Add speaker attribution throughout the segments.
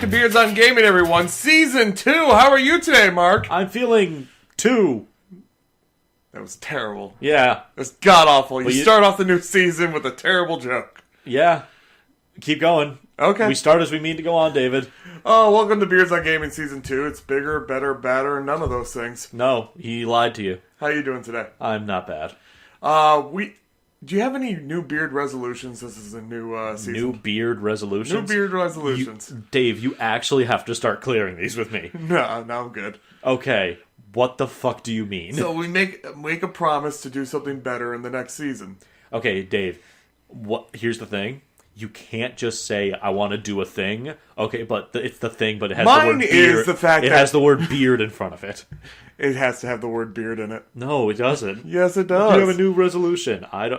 Speaker 1: to Beards on Gaming, everyone. Season 2. How are you today, Mark?
Speaker 2: I'm feeling 2.
Speaker 1: That was terrible.
Speaker 2: Yeah.
Speaker 1: It was god-awful.
Speaker 2: Well,
Speaker 1: you start off the new season with a terrible joke.
Speaker 2: Yeah. Keep going.
Speaker 1: Okay.
Speaker 2: We start as we mean to go on, David.
Speaker 1: Oh, welcome to Beards on Gaming Season 2. It's bigger, better, badder, none of those things.
Speaker 2: No, he lied to you.
Speaker 1: How you doing today?
Speaker 2: I'm not bad.
Speaker 1: Do you have any new beard resolutions? This is a new season.
Speaker 2: New beard resolutions?
Speaker 1: New beard resolutions.
Speaker 2: Dave, you actually have to start clearing these with me.
Speaker 1: No, I'm good.
Speaker 2: Okay, what the fuck do you mean?
Speaker 1: So we make a promise to do something better in the next season.
Speaker 2: Okay, Dave, here's the thing. You can't just say, I want to do a thing. Okay, but it's the thing, but it has the word beard.
Speaker 1: Mine is the fact
Speaker 2: it has the word beard in front of it.
Speaker 1: It has to have the word beard in it.
Speaker 2: No, it doesn't.
Speaker 1: Yes, it does.
Speaker 2: You have a new resolution. I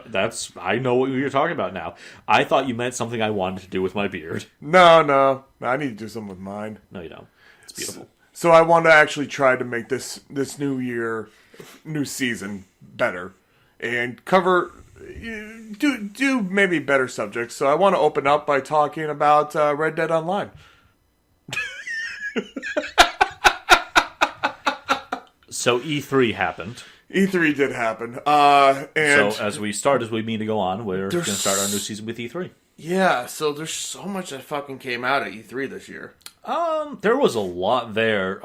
Speaker 2: know what you're talking about now. I thought you meant something I wanted to do with my beard.
Speaker 1: No. I need to do something with mine.
Speaker 2: No, you don't. It's beautiful.
Speaker 1: So I want to actually try to make this new season better. And cover... Do maybe better subjects. So I want to open up by talking about Red Dead Online.
Speaker 2: So E3 happened.
Speaker 1: E3 did happen. And
Speaker 2: so as we mean to go on, we're going to start our new season with E3.
Speaker 1: Yeah, so there's so much that fucking came out at E3 this year.
Speaker 2: There was a lot there.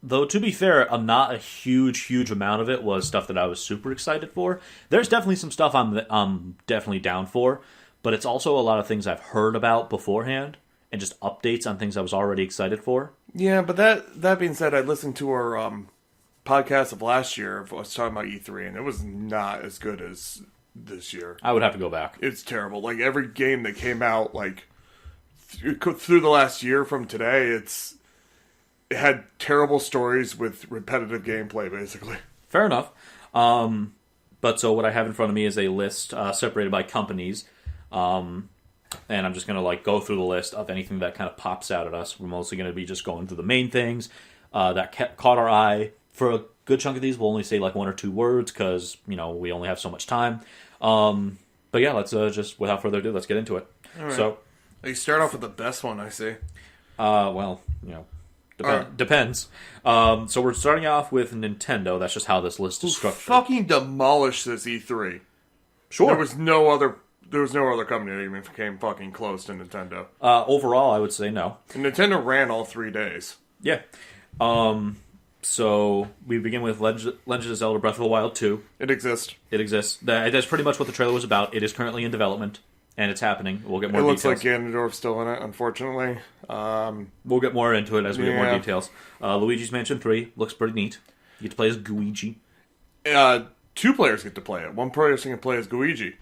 Speaker 2: Though, to be fair, not a huge amount of it was stuff that I was super excited for. There's definitely some stuff I'm definitely down for, but it's also a lot of things I've heard about beforehand, and just updates on things I was already excited for.
Speaker 1: Yeah, but that being said, I listened to our podcast of last year. I was talking about E3, and it was not as good as this year.
Speaker 2: I would have to go back.
Speaker 1: It's terrible. Like, every game that came out, like, through the last year from today, it had terrible stories with repetitive gameplay, basically.
Speaker 2: Fair enough. But so what I have in front of me is a list separated by companies. And I'm just going to go through the list of anything that kind of pops out at us. We're mostly going to be just going through the main things that caught our eye. For a good chunk of these, we'll only say 1 or 2 words because, we only have so much time. But yeah, let's just, without further ado, let's get into it.
Speaker 1: All right.
Speaker 2: So,
Speaker 1: you start off with the best one, I see.
Speaker 2: Depends. So we're starting off with Nintendo. That's just how this list is structured.
Speaker 1: Fucking demolished this E3.
Speaker 2: Sure.
Speaker 1: There was no other company that even came fucking close to Nintendo.
Speaker 2: Overall, I would say no.
Speaker 1: And Nintendo ran all 3 days.
Speaker 2: Yeah. So we begin with Legend of Zelda Breath of the Wild 2.
Speaker 1: It exists.
Speaker 2: That's pretty much what the trailer was about. It is currently in development, and it's happening. We'll get more details.
Speaker 1: It looks like Ganondorf's still in it, unfortunately.
Speaker 2: We'll get more into it as we get more details. Luigi's Mansion 3 looks pretty neat. You get to play as Luigi.
Speaker 1: 2 players get to play it. 1 person can play as Luigi.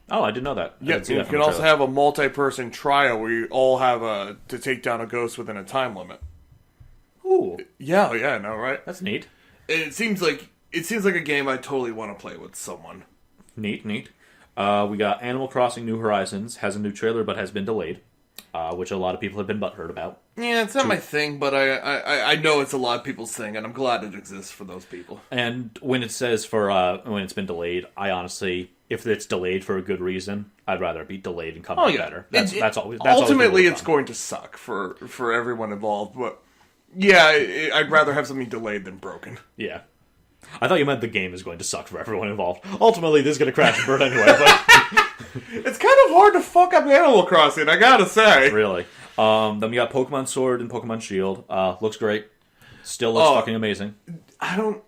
Speaker 2: Oh, I didn't know that.
Speaker 1: Yeah, you can also have a multi-person trial where you all have to take down a ghost within a time limit.
Speaker 2: Ooh.
Speaker 1: Yeah, I know, right?
Speaker 2: That's neat.
Speaker 1: It seems like a game I totally want to play with someone.
Speaker 2: Neat. We got Animal Crossing New Horizons. Has a new trailer, but has been delayed, which a lot of people have been butthurt about.
Speaker 1: Yeah, it's not my thing, but I know it's a lot of people's thing, and I'm glad it exists for those people.
Speaker 2: And when it says when it's been delayed, I honestly, if it's delayed for a good reason, I'd rather it be delayed and come out better. That's always
Speaker 1: ultimately it's going to suck for everyone involved, but yeah, I'd rather have something delayed than broken.
Speaker 2: Yeah. I thought you meant the game is going to suck for everyone involved. Ultimately, this is going to crash and burn anyway, but...
Speaker 1: It's kind of hard to fuck up Animal Crossing, I gotta say.
Speaker 2: Really. Then we got Pokemon Sword and Pokemon Shield. Looks great. Still looks fucking amazing.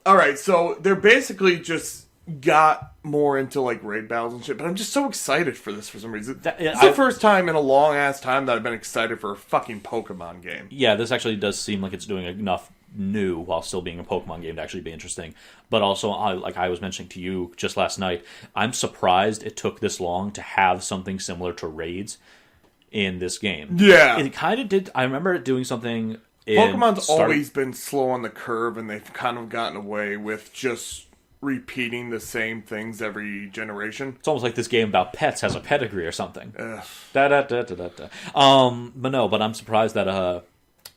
Speaker 1: Alright, so they're basically just got more into raid battles and shit, but I'm just so excited for this for some reason. It's the first time in a long ass time that I've been excited for a fucking Pokemon game.
Speaker 2: Yeah, this actually does seem like it's doing enough new while still being a Pokemon game to actually be interesting. But also, like I was mentioning to you just last night, I'm surprised it took this long to have something similar to raids in this game.
Speaker 1: Yeah.
Speaker 2: It kind of did. I remember it doing something
Speaker 1: Pokemon's always been slow on the curve, and they've kind of gotten away with just repeating the same things every generation.
Speaker 2: It's almost like this game about pets has a pedigree or something.
Speaker 1: Ugh.
Speaker 2: But I'm surprised that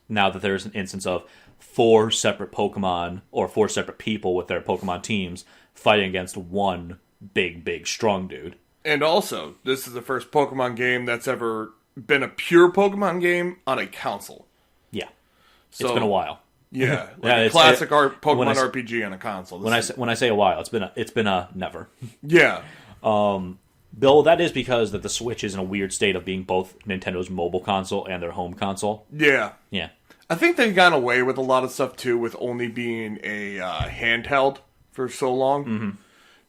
Speaker 2: now that there's an instance of 4 separate Pokemon or 4 separate people with their Pokemon teams fighting against one big strong dude.
Speaker 1: And also, this is the first Pokemon game that's ever been a pure Pokemon game on a console.
Speaker 2: Yeah,
Speaker 1: So,
Speaker 2: it's been a while.
Speaker 1: Yeah, like
Speaker 2: Yeah,
Speaker 1: a
Speaker 2: it's-
Speaker 1: classic
Speaker 2: when
Speaker 1: Pokemon
Speaker 2: I s-
Speaker 1: RPG on a console.
Speaker 2: When I say a while, it's been a never.
Speaker 1: Yeah,
Speaker 2: Though that is because that the Switch is in a weird state of being both Nintendo's mobile console and their home console.
Speaker 1: yeah.
Speaker 2: Yeah,
Speaker 1: I think they've gone away with a lot of stuff too, with only being a handheld for so long,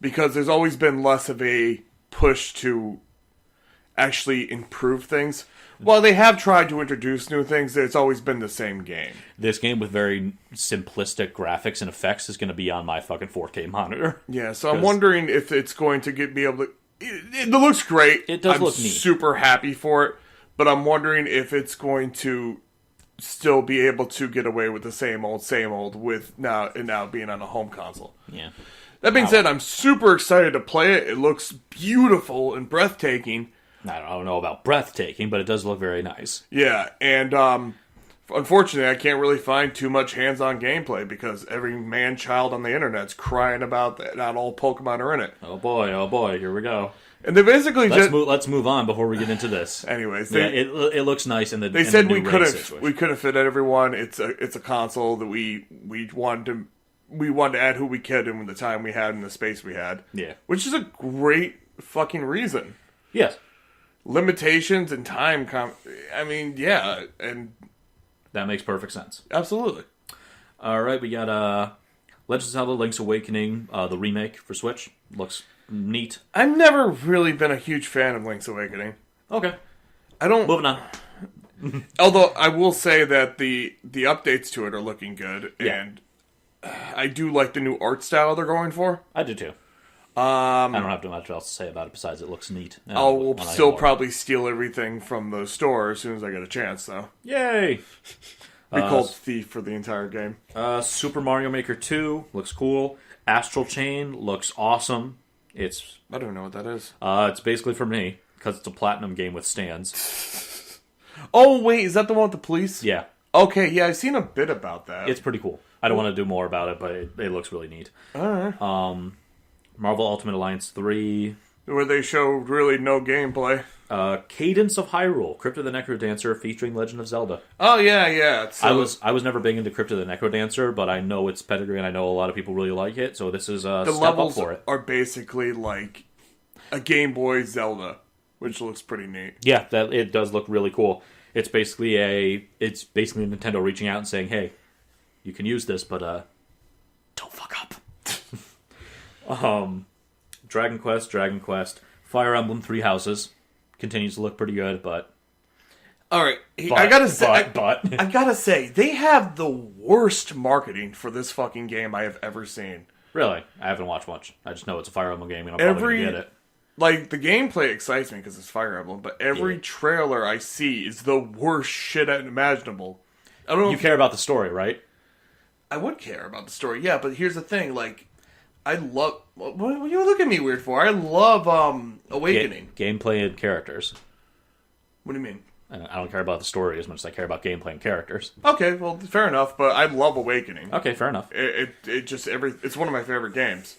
Speaker 1: because there's always been less of a push to actually improve things. While they have tried to introduce new things, it's always been the same game.
Speaker 2: this game with very simplistic graphics and effects is going to be on my fucking 4K monitor.
Speaker 1: Yeah, so I'm
Speaker 2: 'Cause-
Speaker 1: wondering if it's going to be able to. It looks great.
Speaker 2: It does
Speaker 1: I'm
Speaker 2: look neat.
Speaker 1: super happy for it, but I'm wondering if it's going to still be able to get away with the same old with now being on a home console.
Speaker 2: Yeah,
Speaker 1: That being said, I'm super excited to play it. It looks beautiful and breathtaking.
Speaker 2: I don't know about breathtaking, but it does look very nice.
Speaker 1: Yeah, and unfortunately, I can't really find too much hands-on gameplay because every man-child on the internet's crying about that not all Pokemon are in it.
Speaker 2: Oh boy, here we go.
Speaker 1: And they basically
Speaker 2: Let's move on before we get into this.
Speaker 1: anyways,
Speaker 2: Yeah, it looks nice in the.
Speaker 1: they
Speaker 2: in
Speaker 1: said
Speaker 2: the
Speaker 1: we
Speaker 2: new
Speaker 1: couldn't
Speaker 2: race situation.
Speaker 1: we couldn't fit everyone. It's a console that we wanted to add who we could in the time we had and the space we had.
Speaker 2: Yeah.
Speaker 1: Which is a great fucking reason.
Speaker 2: Yes,
Speaker 1: Limitations and time I mean, yeah, and
Speaker 2: that makes perfect sense.
Speaker 1: absolutely.
Speaker 2: All right, we got Legend of Zelda: Link's Awakening, the remake for Switch. Looks neat.
Speaker 1: I've never really been a huge fan of Link's Awakening.
Speaker 2: Okay,
Speaker 1: I don't
Speaker 2: moving on.
Speaker 1: although I will say that the updates to it are looking good,
Speaker 2: Yeah.
Speaker 1: and I do like the new art style they're going for.
Speaker 2: I do too. I don't have too much else to say about it besides it looks neat. And
Speaker 1: I will
Speaker 2: I like
Speaker 1: still
Speaker 2: more.
Speaker 1: probably steal everything from the store as soon as I get a chance, though.
Speaker 2: Yay!
Speaker 1: Be called Thief for the entire game.
Speaker 2: Super Mario Maker 2 looks cool. Astral Chain looks awesome. It's
Speaker 1: I don't know what that is.
Speaker 2: it's basically for me because it's a platinum game with stands.
Speaker 1: Oh, wait, is that the one with the police?
Speaker 2: Yeah,
Speaker 1: Okay, yeah, I've seen a bit about that.
Speaker 2: it's pretty cool. I don't want to do more about it, but it looks really neat. Marvel Ultimate Alliance 3,
Speaker 1: Where they show really no gameplay.
Speaker 2: Cadence of Hyrule, Crypt of the Necrodancer featuring Legend of Zelda.
Speaker 1: Oh, yeah. So
Speaker 2: I was never big into Crypt of the Necrodancer, but I know its pedigree and I know a lot of people really like it, so this is a
Speaker 1: the
Speaker 2: step up
Speaker 1: levels
Speaker 2: for it.
Speaker 1: are basically like a Game Boy Zelda, which looks pretty neat.
Speaker 2: Yeah, that it does look really cool. It's basically Nintendo reaching out and saying, "Hey, you can use this, but don't fuck up." Dragon Quest, Fire Emblem Three Houses continues to look pretty good, but
Speaker 1: All right, I gotta say,
Speaker 2: but
Speaker 1: I gotta say, they have the worst marketing for this fucking game I have ever seen.
Speaker 2: really, I haven't watched much. I just know it's a Fire Emblem game, and I'm probably gonna get it.
Speaker 1: Like, the gameplay excites me because it's Fire Emblem, but every
Speaker 2: Yeah.
Speaker 1: trailer I see is the worst shit imaginable. I don't know
Speaker 2: You
Speaker 1: if
Speaker 2: care about the story, right?
Speaker 1: I would care about the story, yeah, but here's the thing, like, I love... What you look at me weird for? I love, Awakening.
Speaker 2: Gameplay and characters.
Speaker 1: What do you mean?
Speaker 2: And I don't care about the story as much as I care about gameplay and characters.
Speaker 1: Okay, well, fair enough, but I love Awakening.
Speaker 2: Okay, fair enough.
Speaker 1: It just it's one of my favorite games.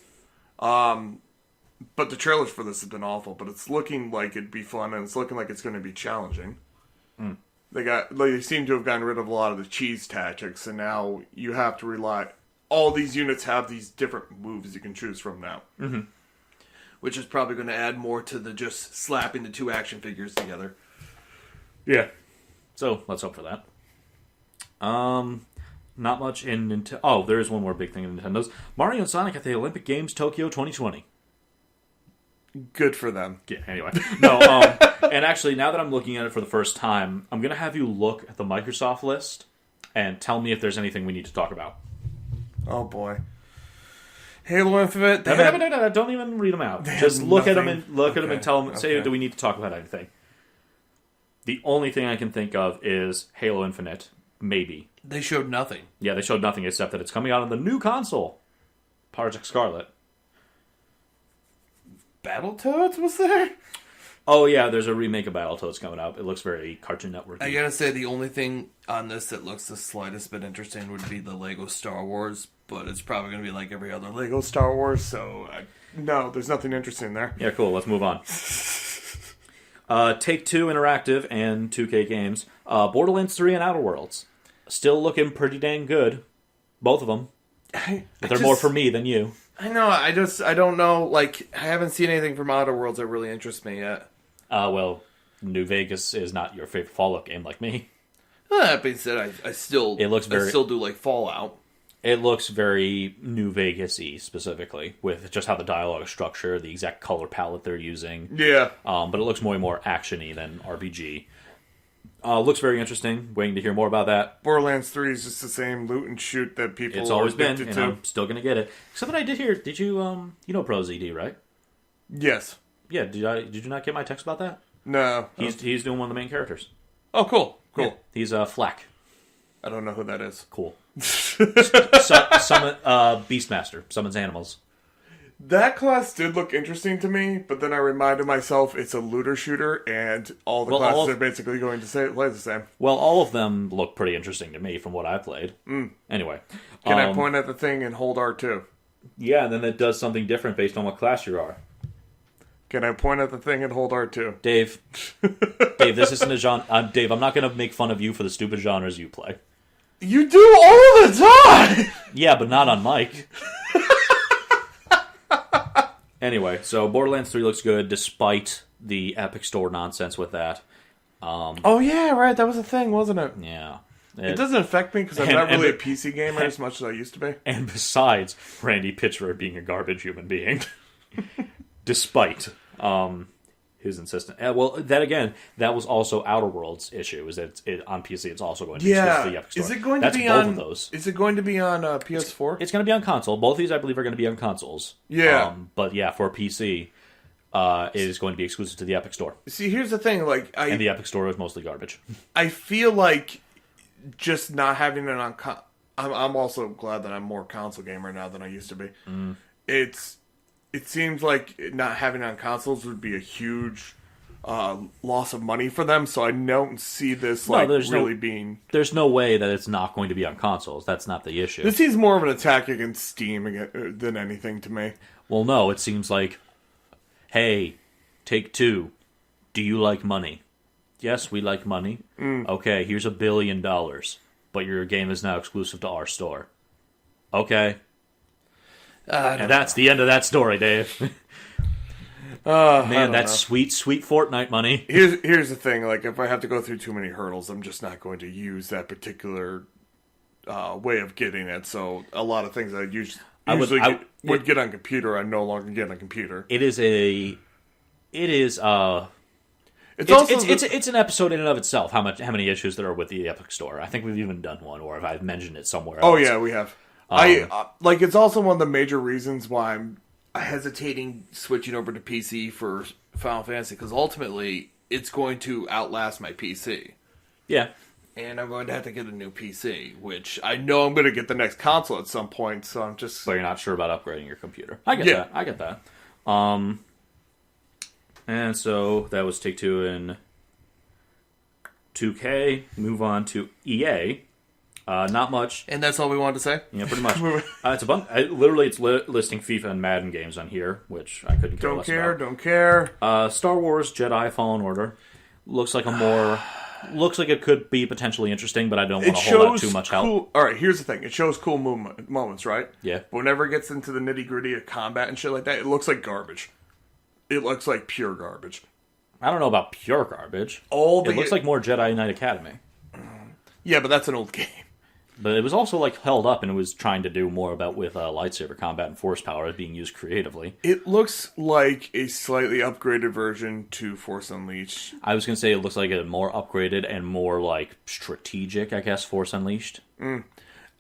Speaker 1: But the trailers for this have been awful. But it's looking like it'd be fun, and it's looking like it's going to be challenging. They seem to have gotten rid of a lot of the cheese tactics, and now you have to rely. All these units have these different moves you can choose from now, which is probably going to add more to the just slapping the two action figures together.
Speaker 2: Yeah. So let's hope for that. Not much in Nintendo. Oh, there is one more big thing in Nintendo's. Mario and Sonic at the Olympic Games Tokyo 2020.
Speaker 1: Good for them.
Speaker 2: Yeah, anyway. No, and actually, now that I'm looking at it for the first time, I'm going to have you look at the Microsoft list and tell me if there's anything we need to talk about.
Speaker 1: Oh boy, Halo Infinite.
Speaker 2: No, don't even read them out. Just
Speaker 1: had
Speaker 2: look at them
Speaker 1: nothing.
Speaker 2: and look at them and
Speaker 1: Okay,
Speaker 2: tell them. Say,
Speaker 1: okay.
Speaker 2: do we need to talk about anything? The only thing I can think of is Halo Infinite. Maybe.
Speaker 1: They showed nothing.
Speaker 2: Yeah, they showed nothing except that it's coming out on the new console, Project Scarlet.
Speaker 1: Battletoads was there?
Speaker 2: Oh yeah, there's a remake of Battletoads coming out. It looks very Cartoon Network.
Speaker 1: I gotta say, the only thing on this that looks the slightest bit interesting would be the Lego Star Wars, but it's probably gonna be like every other Lego Star Wars, so no, there's nothing interesting there.
Speaker 2: Yeah, cool. Let's move on. Take-Two Interactive and 2K Games. Borderlands 3 and Outer Worlds. Still looking pretty dang good. Both of them. But they're more for me than you.
Speaker 3: I know, I don't know, like, I haven't seen anything from Outer Worlds that really interests me yet.
Speaker 2: Well, New Vegas is not your favorite Fallout game like me.
Speaker 3: Well, that being said, I still do like Fallout.
Speaker 2: It looks very New Vegas-y, specifically, with just how the dialogue is structured, the exact color palette they're using.
Speaker 1: Yeah.
Speaker 2: But it looks more and more action-y than RPG. Looks very interesting. Waiting to hear more about that.
Speaker 1: Borderlands 3 is just the same loot and shoot that people
Speaker 2: It's always
Speaker 1: are
Speaker 2: been,
Speaker 1: addicted
Speaker 2: and
Speaker 1: to.
Speaker 2: I'm still going to get it. Except that I did hear, did you, you know Pro ZD, right?
Speaker 1: Yes.
Speaker 2: Yeah, did you not get my text about that?
Speaker 1: No.
Speaker 2: He's doing one of the main characters.
Speaker 1: Oh, cool. Cool.
Speaker 2: Yeah, he's Flack.
Speaker 1: I don't know who that is.
Speaker 2: Cool. Summon, Beastmaster. Summons animals.
Speaker 1: That class did look interesting to me, but then I reminded myself it's a looter shooter, and all the
Speaker 2: Well,
Speaker 1: classes
Speaker 2: all-
Speaker 1: are basically going to play the same.
Speaker 2: Well, all of them look pretty interesting to me from what I played. Anyway.
Speaker 1: Can I point at the thing and hold R2?
Speaker 2: Yeah, and then it does something different based on what class you are.
Speaker 1: Can I point at the thing and hold R2?
Speaker 2: Dave, this isn't a genre. Dave, I'm not going to make fun of you for the stupid genres you play.
Speaker 1: You do all the time!
Speaker 2: Yeah, but not on mic. Anyway, so Borderlands 3 looks good despite the Epic Store nonsense with that.
Speaker 1: Oh, yeah, right. That was a thing, wasn't it?
Speaker 2: Yeah.
Speaker 1: It doesn't affect me because I'm
Speaker 2: and-
Speaker 1: not really a
Speaker 2: and-
Speaker 1: PC gamer as much as I used to be.
Speaker 2: And besides, Randy Pitchford being a garbage human being. Despite his insistence. Well, that was also Outer Worlds' issue, is that on PC it's also going to be exclusive to the Epic Store.
Speaker 1: Is it going
Speaker 2: That's
Speaker 1: to be
Speaker 2: both
Speaker 1: on?
Speaker 2: of those.
Speaker 1: Is it going to be on PS4?
Speaker 2: It's going to be on console. Both of these, I believe, are going to be on consoles.
Speaker 1: Yeah.
Speaker 2: But yeah, for PC, it is going to be exclusive to the Epic Store.
Speaker 1: See, here's the thing. Like,
Speaker 2: And the Epic Store is mostly garbage.
Speaker 1: I feel like just not having it on. I'm also glad that I'm more console gamer now than I used to be. It seems like not having it on consoles would be a huge loss of money for them. So I don't see this being.
Speaker 2: There's no way that it's not going to be on consoles. That's not the issue.
Speaker 1: This seems more of an attack against Steam than anything to me.
Speaker 2: Well, no, it seems like, hey, Take-Two, do you like money? Yes, we like money. Okay, here's $1 billion, but your game is now exclusive to our store. Okay. And that's the end of that story, Dave. Man, that's sweet, sweet Fortnite money.
Speaker 1: Here's the thing. Like, if I have to go through too many hurdles, I'm just not going to use that particular way of getting it. So a lot of things I usually would get on computer, I no longer get on computer.
Speaker 2: It's an episode in and of itself. How many issues there are with the Epic Store? I think we've even done one, or if I've mentioned it somewhere else.
Speaker 1: Oh yeah, we have. It's also one of the major reasons why I'm hesitating switching over to PC for Final Fantasy, because ultimately it's going to outlast my PC.
Speaker 2: Yeah.
Speaker 1: And I'm going to have to get a new PC, which I know I'm going to get the next console at some point, so I'm just...
Speaker 2: But you're not sure about upgrading your computer. I get that. And so that was Take-Two and 2K. Move on to EA. Not much.
Speaker 3: And that's all we wanted to say?
Speaker 2: Yeah, pretty much. It's a bunch. Literally, it's listing FIFA and Madden games on here, which I couldn't care less about.
Speaker 1: Don't care.
Speaker 2: Star Wars Jedi Fallen Order looks like looks like it could be potentially interesting, but I don't want to hold out too much help.
Speaker 1: All right, here's the thing. It shows cool moments, right?
Speaker 2: Yeah.
Speaker 1: But whenever it gets into the nitty-gritty of combat and shit like that, it looks like garbage. It looks like pure garbage.
Speaker 2: I don't know about pure garbage. It looks like more Jedi Knight Academy.
Speaker 1: Yeah, but that's an old game.
Speaker 2: But it was also like held up, and it was trying to do more about with lightsaber combat and force power being used creatively.
Speaker 1: It looks like a slightly upgraded version to Force Unleashed.
Speaker 2: I was going to say it looks like a more upgraded and more like strategic, I guess, Force Unleashed.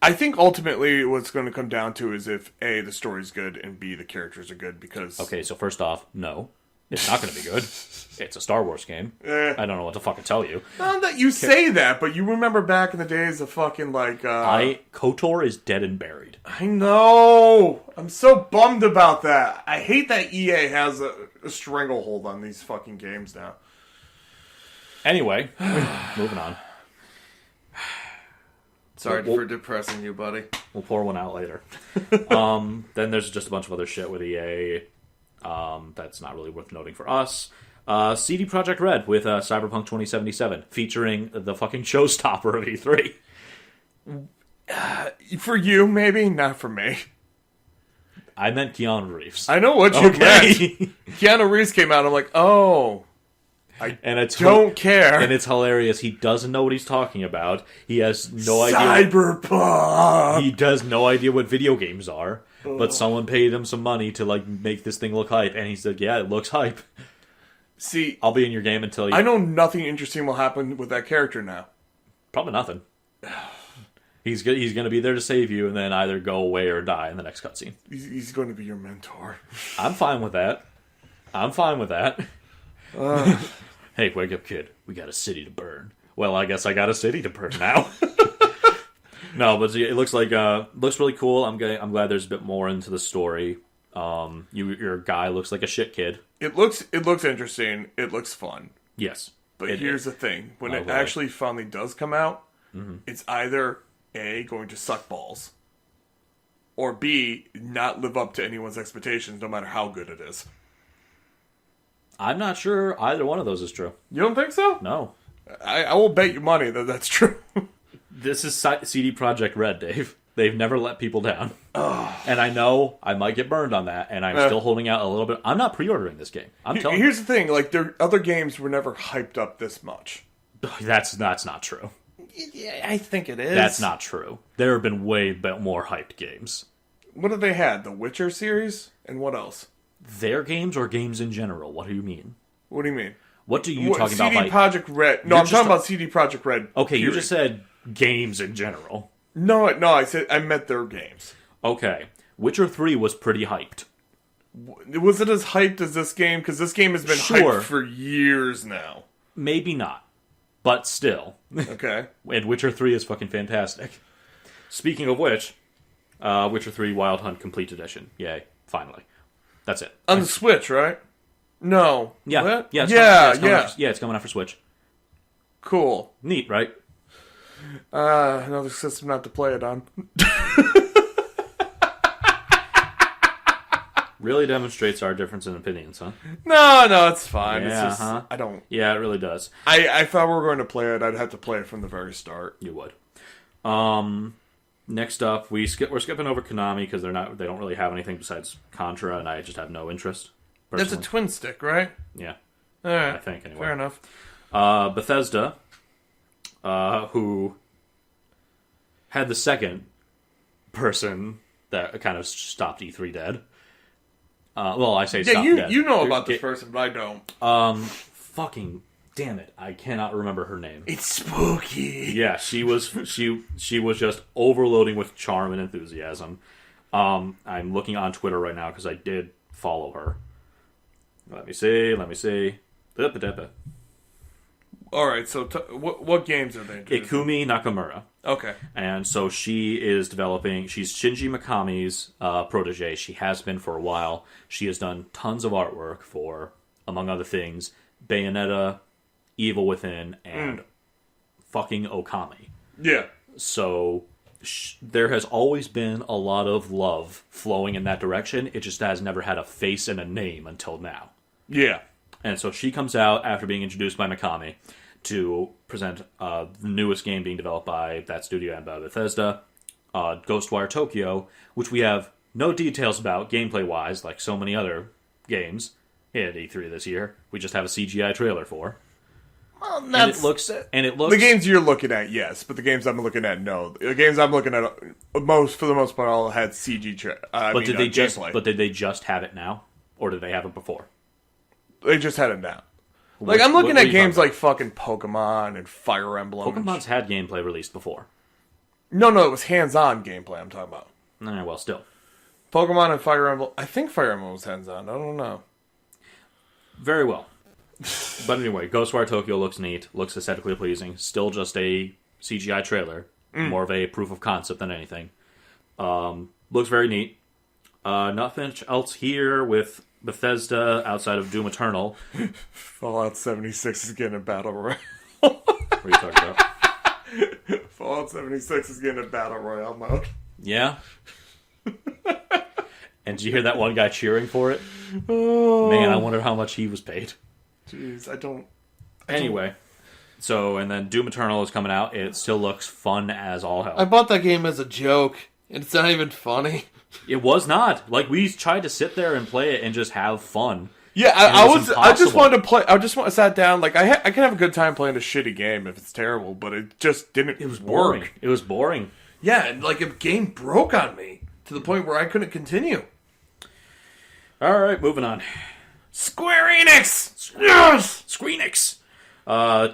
Speaker 1: I think ultimately what's going to come down to is if A, the story's good, and B, the characters are good, because...
Speaker 2: Okay, so first off, no. It's not going to be good. It's a Star Wars game. I don't know what to fucking tell you.
Speaker 1: Not that you say that, but you remember back in the days of fucking, like...
Speaker 2: KOTOR is dead and buried.
Speaker 1: I know! I'm so bummed about that. I hate that EA has a stranglehold on these fucking games now.
Speaker 2: Anyway, moving on.
Speaker 3: Sorry for depressing you, buddy.
Speaker 2: We'll pour one out later. Then there's just a bunch of other shit with EA that's not really worth noting for us. CD Projekt Red with Cyberpunk 2077, featuring the fucking showstopper of E3.
Speaker 1: For you, maybe not for me.
Speaker 2: I meant Keanu Reeves.
Speaker 1: I know what you meant. Keanu Reeves came out. I'm like, oh,
Speaker 2: and it's
Speaker 1: don't care.
Speaker 2: And it's hilarious. He doesn't know what he's talking about. He has no idea.
Speaker 1: Cyberpunk.
Speaker 2: He does no idea what video games are. But someone paid him some money to like make this thing look hype, and he said, "Yeah, it looks hype."
Speaker 1: See,
Speaker 2: I'll be in your game until you.
Speaker 1: I know nothing interesting will happen with that character now.
Speaker 2: Probably nothing. He's going to be there to save you, and then either go away or die in the next cutscene.
Speaker 1: He's going to be your mentor.
Speaker 2: I'm fine with that. Hey, wake up, kid. We got a city to burn. Well, I guess I got a city to burn now. No, but it looks like looks really cool. I'm glad there's a bit more into the story. Your guy looks like a shit kid.
Speaker 1: It looks interesting. It looks fun.
Speaker 2: Yes,
Speaker 1: But here's the thing: when it
Speaker 2: boy.
Speaker 1: actually finally does come out, it's either A, going to suck balls, or B, not live up to anyone's expectations, no matter how good it is.
Speaker 2: I'm not sure either one of those is true.
Speaker 1: You don't think so?
Speaker 2: No,
Speaker 1: I will bet you money that that's true.
Speaker 2: this is CD Projekt Red, Dave. They've never let people down. And I know I might get burned on that, and I'm still holding out a little bit. I'm not pre-ordering this game. I'm telling you.
Speaker 1: Here's the thing: like, their other games were never hyped up this much.
Speaker 2: That's not true.
Speaker 1: Yeah, I think it is.
Speaker 2: That's not true. There have been way more hyped games.
Speaker 1: What have they had? The Witcher series, and what else?
Speaker 2: Their games or games in general? What do you mean?
Speaker 1: What do you mean?
Speaker 2: What are you talking about?
Speaker 1: CD Projekt Red. No,
Speaker 2: You're
Speaker 1: I'm
Speaker 2: just
Speaker 1: talking about CD Projekt Red.
Speaker 2: Okay, you
Speaker 1: period.
Speaker 2: just said games in general.
Speaker 1: No, I said I meant their games.
Speaker 2: Okay, Witcher 3 was pretty hyped.
Speaker 1: Was it as hyped as this game? Because this game has been
Speaker 2: Sure.
Speaker 1: hyped for years now.
Speaker 2: Maybe not, but still.
Speaker 1: Okay.
Speaker 2: And Witcher 3 is fucking fantastic. Speaking of which, Witcher 3 Wild Hunt Complete Edition. Yay, finally. That's it.
Speaker 1: On the Switch, right? No.
Speaker 2: Yeah,
Speaker 1: What?
Speaker 2: yeah, it's coming out for Switch.
Speaker 1: Cool.
Speaker 2: Neat, right?
Speaker 1: Another system not to play it on.
Speaker 2: Really demonstrates our difference in opinions, huh?
Speaker 1: No, it's fine.
Speaker 2: Yeah,
Speaker 1: it's just,
Speaker 2: huh?
Speaker 1: I don't.
Speaker 2: Yeah, it really does.
Speaker 1: If I were going to play it, I'd have to play it from the very start.
Speaker 2: You would. Next up, we're skipping over Konami because they don't really have anything besides Contra, and I just have no interest.
Speaker 1: That's a
Speaker 2: Personally.
Speaker 1: twin stick, right?
Speaker 2: Yeah,
Speaker 1: All right.
Speaker 2: I think anyway.
Speaker 1: Fair enough.
Speaker 2: Bethesda, who had the second person that kind of stopped E3 dead. Well, I say
Speaker 1: Yeah,
Speaker 2: stopped dead.
Speaker 1: you know about this person, but I don't.
Speaker 2: Fucking damn it! I cannot remember her name.
Speaker 1: It's spooky.
Speaker 2: Yeah, she was just overloading with charm and enthusiasm. I'm looking on Twitter right now because I did follow her. Let me see. Dippa.
Speaker 1: All right, so what games are they introducing?
Speaker 2: Ikumi Nakamura.
Speaker 1: Okay.
Speaker 2: And so she is developing, she's Shinji Mikami's protege. She has been for a while. She has done tons of artwork for, among other things, Bayonetta, Evil Within, and fucking Okami.
Speaker 1: Yeah.
Speaker 2: So there has always been a lot of love flowing in that direction. It just has never had a face and a name until now.
Speaker 1: Yeah.
Speaker 2: And so she comes out after being introduced by Mikami to present the newest game being developed by that studio and by Bethesda, Ghostwire Tokyo, which we have no details about gameplay-wise, like so many other games at E3 this year. We just have a CGI trailer for.
Speaker 1: Well,
Speaker 2: And it looks.
Speaker 1: the games you're looking at, yes, but the games I'm looking at, no. The games I'm looking at, for the most part, all had CG.
Speaker 2: Did they just have it now, or did they have it before?
Speaker 1: They just had it now. Like, I'm looking at games like fucking Pokemon and Fire Emblem.
Speaker 2: Pokemon's had gameplay released before.
Speaker 1: No, it was hands-on gameplay I'm talking about.
Speaker 2: Well, still.
Speaker 1: Pokemon and Fire Emblem. I think Fire Emblem was hands-on. I don't know.
Speaker 2: Very well. But anyway, Ghostwire Tokyo looks neat, looks aesthetically pleasing. Still just a CGI trailer. More of a proof of concept than anything. Looks very neat. Nothing else here with Bethesda outside of Doom Eternal.
Speaker 1: Fallout 76 is getting a battle royale.
Speaker 2: What are you talking about?
Speaker 1: Fallout 76 is getting a battle royale mode.
Speaker 2: Yeah? And did you hear that one guy cheering for it?
Speaker 1: Oh.
Speaker 2: Man, I wonder how much he was paid.
Speaker 1: Jeez, I don't.
Speaker 2: Anyway, so, and then Doom Eternal is coming out. It still looks fun as all hell.
Speaker 3: I bought that game as a joke, and it's not even funny.
Speaker 2: It was not. Like, we tried to sit there and play it and just have fun.
Speaker 1: Yeah,
Speaker 2: And
Speaker 1: I
Speaker 2: it was
Speaker 1: was. I just
Speaker 2: impossible.
Speaker 1: wanted to play. I just sat down. Like I can have a good time playing a shitty game if it's terrible, but it just didn't.
Speaker 2: It was boring. It was boring.
Speaker 3: Yeah, and like a game broke on me to the point where I couldn't continue.
Speaker 2: All right, moving on.
Speaker 1: Square Enix.
Speaker 3: Yes!
Speaker 2: Squeenix.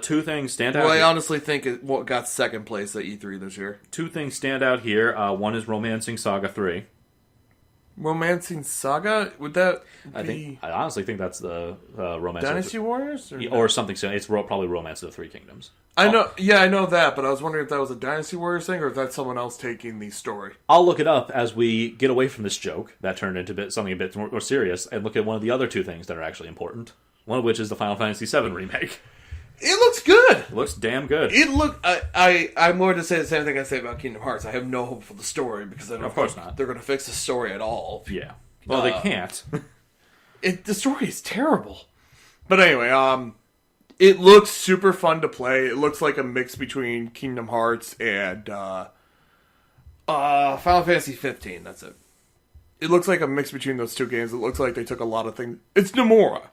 Speaker 2: Two things stand out.
Speaker 3: Well, I
Speaker 2: here.
Speaker 3: honestly think it got second place at E3 this year.
Speaker 2: Two things stand out here. One is Romancing Saga 3.
Speaker 1: Romancing Saga? Would that be
Speaker 2: I honestly think that's the Romance
Speaker 1: Dynasty
Speaker 2: of
Speaker 1: Warriors?
Speaker 2: or something. So it's probably Romance of the Three Kingdoms.
Speaker 1: I know. Yeah, I know that, but I was wondering if that was a Dynasty Warriors thing or if that's someone else taking the story.
Speaker 2: I'll look it up as we get away from this joke that turned into something a bit more serious and look at one of the other two things that are actually important. One of which is the Final Fantasy VII remake.
Speaker 3: It looks good.
Speaker 2: It looks damn good.
Speaker 3: I'm more to say the same thing I say about Kingdom Hearts. I have no hope for the story because I don't
Speaker 2: Of course
Speaker 3: think
Speaker 2: not.
Speaker 3: they're going to fix the story at all.
Speaker 2: Yeah. Well, they can't.
Speaker 3: The story is terrible.
Speaker 1: But anyway, it looks super fun to play. It looks like a mix between Kingdom Hearts and
Speaker 3: Final Fantasy 15. That's it.
Speaker 1: it looks like a mix between those two games. It looks like they took a lot of things. It's Nomura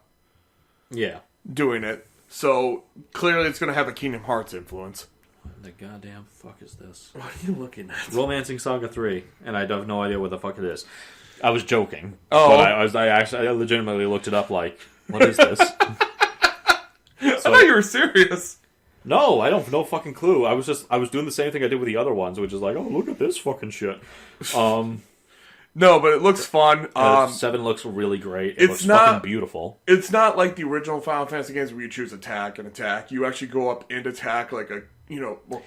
Speaker 2: Yeah.
Speaker 1: doing it, so clearly it's going to have a Kingdom Hearts influence.
Speaker 2: What the goddamn fuck is this?
Speaker 3: What are you looking at?
Speaker 2: Romancing Saga 3, and I have no idea what the fuck it is. I was joking.
Speaker 1: Oh.
Speaker 2: But I legitimately looked it up like, what is this?
Speaker 1: I thought you were serious.
Speaker 2: No, I don't no fucking clue. I was doing the same thing I did with the other ones, which is like, oh, look at this fucking shit.
Speaker 1: No, but it looks fun.
Speaker 2: 7 looks really great. It
Speaker 1: it's
Speaker 2: looks
Speaker 1: not-
Speaker 2: fucking beautiful.
Speaker 1: It's not like the original Final Fantasy games where you choose attack and attack. You actually go up and attack like a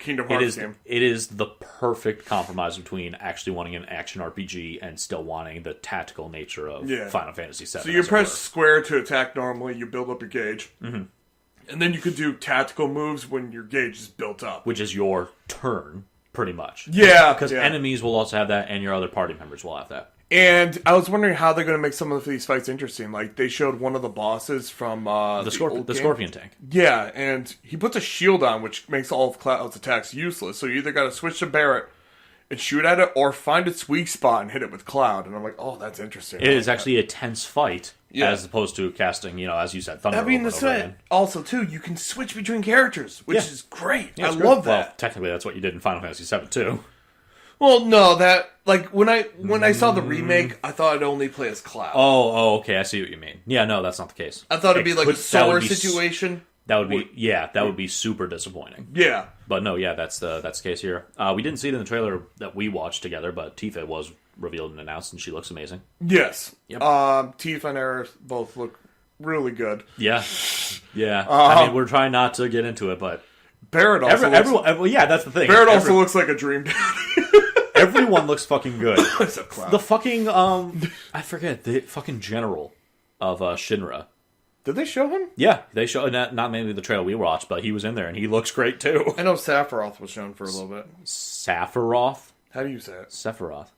Speaker 1: Kingdom Hearts game.
Speaker 2: It is the perfect compromise between actually wanting an action RPG and still wanting the tactical nature of
Speaker 1: Yeah.
Speaker 2: Final Fantasy VII.
Speaker 1: So you
Speaker 2: as it
Speaker 1: press
Speaker 2: were.
Speaker 1: square to attack normally. You build up your gauge, and then you could do tactical moves when your gauge is built up.
Speaker 2: which is your turn, pretty much.
Speaker 1: Yeah,
Speaker 2: Because
Speaker 1: yeah.
Speaker 2: enemies will also have that, and your other party members will have that.
Speaker 1: And I was wondering how they're going to make some of these fights interesting. Like they showed one of the bosses from the old game.
Speaker 2: Scorpion tank.
Speaker 1: Yeah, and he puts a shield on, which makes all of Cloud's attacks useless. So you either got to switch to Barret and shoot at it, or find its weak spot and hit it with Cloud. And I'm like, oh, that's interesting.
Speaker 2: It is actually a tense fight,
Speaker 1: Yeah.
Speaker 2: as opposed to casting, as you said, Thunder.
Speaker 3: I mean,
Speaker 2: over and over again.
Speaker 3: also too, you can switch between characters, which
Speaker 2: Yeah.
Speaker 3: is great.
Speaker 2: Yeah,
Speaker 3: I
Speaker 2: it's great.
Speaker 3: love
Speaker 2: Well,
Speaker 3: that.
Speaker 2: technically, that's what you did in Final Fantasy VII too.
Speaker 3: Well, no, that like when I saw the remake, I thought I'd only play as Cloud.
Speaker 2: Oh, okay, I see what you mean. Yeah, no, that's not the case.
Speaker 3: I thought it'd be like a
Speaker 2: that would
Speaker 3: Sora
Speaker 2: be
Speaker 3: situation.
Speaker 2: That would be super disappointing.
Speaker 1: Yeah.
Speaker 2: But no, yeah, that's the case here. We didn't see it in the trailer that we watched together, but Tifa was revealed and announced, and she looks amazing.
Speaker 1: Yes.
Speaker 2: Yep.
Speaker 1: Tifa and Aerith both look really good.
Speaker 2: Yeah, yeah. I mean, we're trying not to get into it, but
Speaker 1: Barret also
Speaker 2: everyone, yeah, that's the thing.
Speaker 1: Barret also looks like a dream daddy.
Speaker 2: Everyone looks fucking good.
Speaker 1: It's a Cloud.
Speaker 2: The fucking I forget the fucking general of Shinra.
Speaker 1: Did they show him?
Speaker 2: Yeah, they show not mainly the trailer we watched, but he was in there and he looks great too.
Speaker 3: I know Sephiroth was shown for a little bit.
Speaker 2: Sephiroth.
Speaker 1: How do you say it?
Speaker 2: Sephiroth.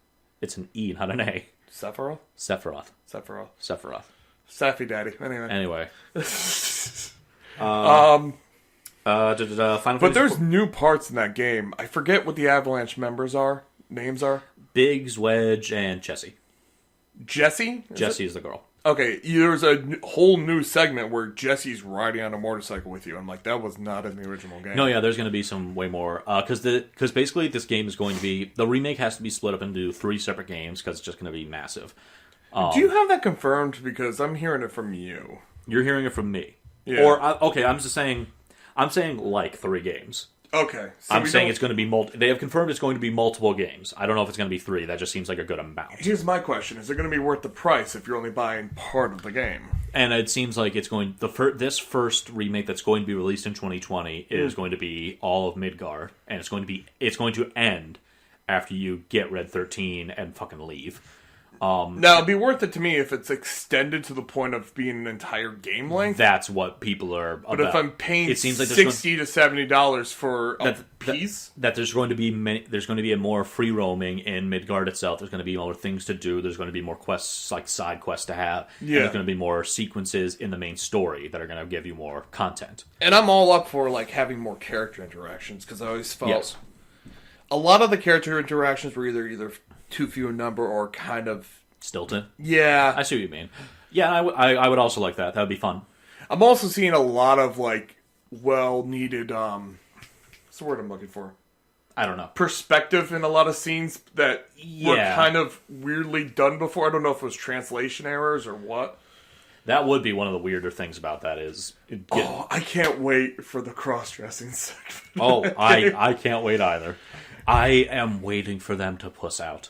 Speaker 2: It's an E, not an A.
Speaker 1: Sephiroth?
Speaker 2: Sephiroth.
Speaker 1: Sephiroth.
Speaker 2: Sephiroth.
Speaker 1: Sappy daddy. Anyway.
Speaker 2: Anyway.
Speaker 1: Um,
Speaker 2: Final
Speaker 1: but
Speaker 2: Fantasy
Speaker 1: there's new parts in that game. I forget what the Avalanche names are.
Speaker 2: Biggs, Wedge, and Jessie.
Speaker 1: Jesse?
Speaker 2: Jessie is the girl.
Speaker 1: Okay, there's a whole new segment where Jesse's riding on a motorcycle with you. I'm like, that was not in the original game.
Speaker 2: No, yeah, there's going to be some way more because basically this game is going to be the remake has to be split up into 3 separate games because it's just going to be massive.
Speaker 1: Do you have that confirmed? Because I'm hearing it from you.
Speaker 2: You're hearing it from me,
Speaker 1: Yeah.
Speaker 2: or okay, I'm saying like 3 games.
Speaker 1: Okay. So
Speaker 2: I'm
Speaker 1: we
Speaker 2: saying
Speaker 1: don't-
Speaker 2: it's going to be They have confirmed it's going to be multiple games. I don't know if it's going to be 3. That just seems like a good amount.
Speaker 1: Here's my question. Is it going to be worth the price if you're only buying part of the game?
Speaker 2: And it seems like it's going this first remake that's going to be released in 2020 is going to be all of Midgar, and it's going to end after you get Red 13 and fucking leave.
Speaker 1: Now, it'd be worth it to me if it's extended to the point of being an entire game length.
Speaker 2: That's what people are about.
Speaker 1: But if I'm paying
Speaker 2: it seems like
Speaker 1: $60 to $70 for a piece,
Speaker 2: that there's going to be there's going to be a more free roaming in Midgard itself. There's going to be more things to do. There's going to be more quests, like side quests to have.
Speaker 1: Yeah.
Speaker 2: And there's going to be more sequences in the main story that are going to give you more content.
Speaker 3: And I'm all up for like having more character interactions because I always felt
Speaker 2: Yes.
Speaker 3: a lot of the character interactions were either too few in number or kind of
Speaker 2: Stilton.
Speaker 3: yeah.
Speaker 2: I see what you mean. Yeah, I would also like that. That would be fun.
Speaker 1: I'm also seeing a lot of like well needed what's the word I'm looking for?
Speaker 2: I don't know.
Speaker 1: Perspective in a lot of scenes that were
Speaker 2: Yeah.
Speaker 1: kind of weirdly done before. I don't know if it was translation errors or what.
Speaker 2: That would be one of the weirder things about that is
Speaker 1: Oh, I can't wait for the cross-dressing segment.
Speaker 2: oh, I can't wait either. I am waiting for them to puss out.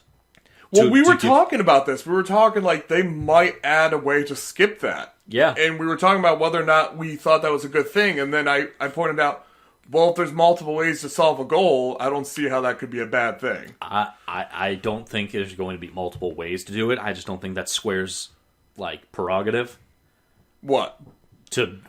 Speaker 1: Well,
Speaker 2: To-
Speaker 1: we
Speaker 2: to
Speaker 1: were
Speaker 2: give-
Speaker 1: talking about this. We were talking like they might add a way to skip that.
Speaker 2: Yeah.
Speaker 1: And we were talking about whether or not we thought that was a good thing. And then I pointed out, well, if there's multiple ways to solve a goal, I don't see how that could be a bad thing.
Speaker 2: I don't think there's going to be multiple ways to do it. I just don't think that's Square's like prerogative
Speaker 1: What?
Speaker 2: to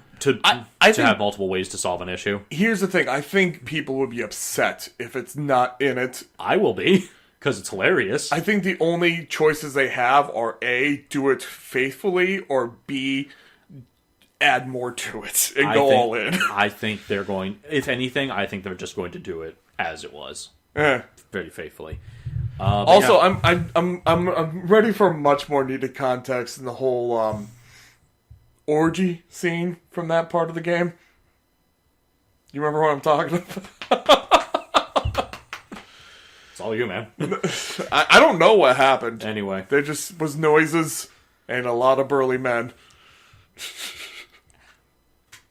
Speaker 1: I
Speaker 2: to
Speaker 1: think-
Speaker 2: have multiple ways to solve an issue.
Speaker 1: Here's the thing. I think people would be upset if it's not in it.
Speaker 2: I will be because it's hilarious.
Speaker 1: I think the only choices they have are A, do it faithfully, or B, add more to it and
Speaker 2: I
Speaker 1: go
Speaker 2: think-
Speaker 1: all in.
Speaker 2: I think they're going. If anything, I think they're just going to do it as it was,
Speaker 1: Eh.
Speaker 2: very faithfully.
Speaker 1: Also,
Speaker 2: yeah.
Speaker 1: I'm ready for much more needed context in the whole orgy scene from that part of the game. You remember what I'm talking about?
Speaker 2: It's all you, man.
Speaker 1: I don't know what happened.
Speaker 2: Anyway,
Speaker 1: There just was noises and a lot of burly men.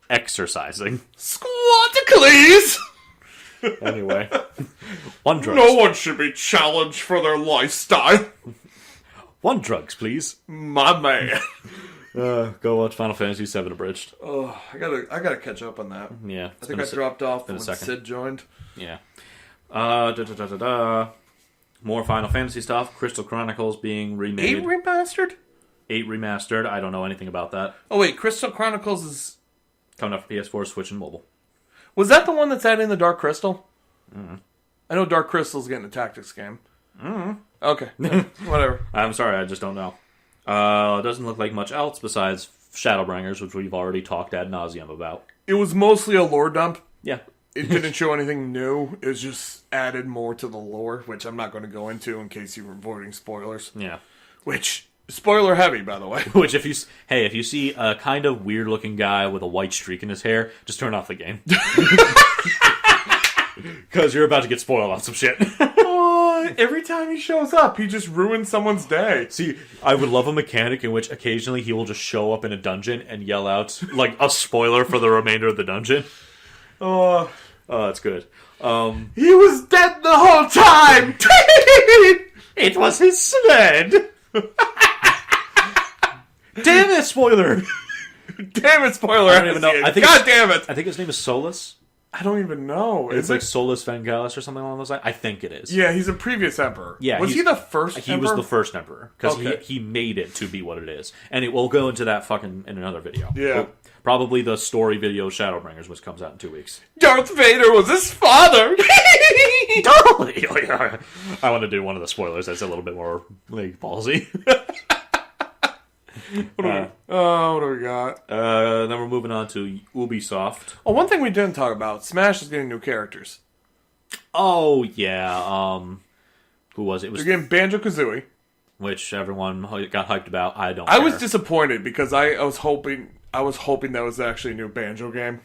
Speaker 2: exercising.
Speaker 1: Squatticles!
Speaker 2: Anyway, one drugs.
Speaker 1: No one should be challenged for their lifestyle.
Speaker 2: One drugs, please.
Speaker 1: My man.
Speaker 2: Go watch Final Fantasy VII Abridged.
Speaker 1: Oh, I gotta catch up on that.
Speaker 2: Yeah,
Speaker 1: I think I dropped off
Speaker 2: been a
Speaker 1: when
Speaker 2: second.
Speaker 1: Sid joined.
Speaker 2: Yeah. More Final Fantasy stuff. Crystal Chronicles being remade.
Speaker 3: 8 remastered?
Speaker 2: 8 remastered. I don't know anything about that.
Speaker 3: Oh wait, Crystal Chronicles is
Speaker 2: Coming up for PS4, Switch, and mobile.
Speaker 1: Was that the one that's adding the Dark Crystal? I know Dark Crystal's getting a tactics game. Okay, whatever.
Speaker 2: I'm sorry, I just don't know. It doesn't look like much else besides Shadowbringers, which we've already talked ad nauseum about.
Speaker 1: It was mostly a lore dump.
Speaker 2: Yeah.
Speaker 1: It didn't show anything new. It was just added more to the lore, which I'm not going to go into in case you were avoiding spoilers.
Speaker 2: Yeah.
Speaker 1: Which, spoiler heavy, by the way.
Speaker 2: Which, if you see a kind of weird looking guy with a white streak in his hair, just turn off the game. Because you're about to get spoiled on some shit.
Speaker 1: Every time he shows up, he just ruins someone's day.
Speaker 2: See, I would love a mechanic in which occasionally he will just show up in a dungeon and yell out, like, a spoiler for the remainder of the dungeon.
Speaker 1: Oh,
Speaker 2: Oh, that's good.
Speaker 1: he was dead the whole time!
Speaker 2: It was his sled! Damn it, spoiler!
Speaker 1: Damn it, spoiler!
Speaker 2: I don't even know. I think
Speaker 1: God damn it!
Speaker 2: I think his name is Solus.
Speaker 1: I don't even know.
Speaker 2: It's
Speaker 1: Is
Speaker 2: like
Speaker 1: it?
Speaker 2: Solus Vangelis or something along those lines. I think it is.
Speaker 1: Yeah, he's a previous emperor.
Speaker 2: Yeah,
Speaker 1: was
Speaker 2: he-
Speaker 1: he the first
Speaker 2: He
Speaker 1: emperor?
Speaker 2: was the first emperor because
Speaker 1: Okay.
Speaker 2: he made it to be what it is, and it will go into that fucking in another video.
Speaker 1: Yeah.
Speaker 2: Well, probably the story video Shadowbringers, which comes out in 2 weeks.
Speaker 1: Darth Vader was his father!
Speaker 2: I want to do one of the spoilers that's a little bit more like ballsy.
Speaker 1: Oh, what do we got?
Speaker 2: Then we're moving on to Ubisoft.
Speaker 1: Oh, one thing we didn't talk about. Smash is getting new characters.
Speaker 2: Oh yeah, who was it? It was
Speaker 1: They're getting Banjo-Kazooie.
Speaker 2: which everyone got hyped about. I don't.
Speaker 1: I
Speaker 2: care.
Speaker 1: was disappointed because I was hoping that was actually a new Banjo game,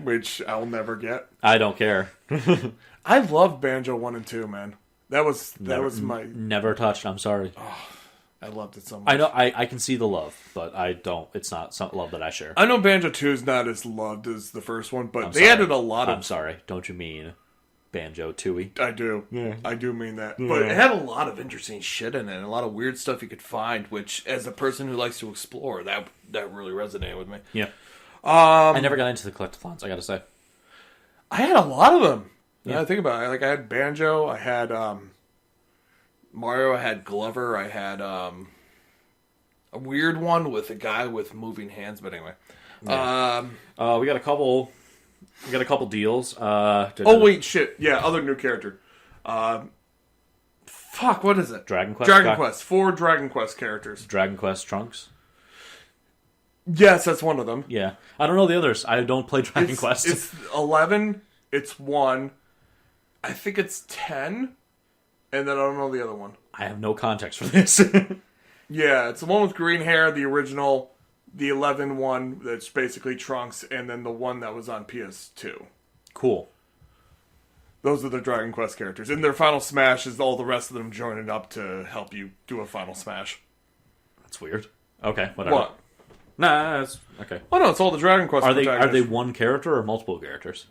Speaker 1: which I'll never get.
Speaker 2: I don't care.
Speaker 1: I loved Banjo 1 and 2, man. That was my...
Speaker 2: Never touched. I'm sorry.
Speaker 1: I loved it so much.
Speaker 2: I know. I can see the love, but I don't. It's not some love that I share.
Speaker 1: I know Banjo 2 is not as loved as the first one, but they
Speaker 2: sorry.
Speaker 1: added a lot
Speaker 2: I'm
Speaker 1: of...
Speaker 2: sorry. Don't you mean Banjo Tooie?
Speaker 1: I do.
Speaker 2: Yeah.
Speaker 1: I do mean that.
Speaker 3: But it had a lot of interesting shit in it, and a lot of weird stuff you could find, which, as a person who likes to explore, that really resonated with me.
Speaker 2: Yeah. I never got into the collectathons. I got to say.
Speaker 1: I had a lot of them.
Speaker 2: Yeah.
Speaker 1: Yeah. I think about it. Like, I had Banjo. I had
Speaker 3: Mario, I had Glover, I had a weird one with a guy with moving hands, but anyway.
Speaker 2: Yeah. We got a couple deals.
Speaker 1: Oh wait, shit. Yeah, other new character. Fuck, what is it?
Speaker 2: Dragon Quest.
Speaker 1: Dragon Quest. 4 Dragon Quest characters.
Speaker 2: Dragon Quest Trunks.
Speaker 1: Yes, that's one of them.
Speaker 2: Yeah, I don't know the others. I don't play Dragon Quest.
Speaker 1: It's 11. It's 1. I think it's 10. And then I don't know the other one.
Speaker 2: I have no context for this.
Speaker 1: Yeah, it's the one with green hair, the original, the 11 one that's basically Trunks, and then the one that was on PS2.
Speaker 2: Cool.
Speaker 1: Those are the Dragon Quest characters. And their final smash is all the rest of them joining up to help you do a final smash.
Speaker 2: That's weird. Okay, whatever.
Speaker 1: What?
Speaker 2: Nah, that's okay.
Speaker 1: Oh no, it's all the Dragon Quest
Speaker 2: Are they
Speaker 1: protagonists.
Speaker 2: one character or multiple characters?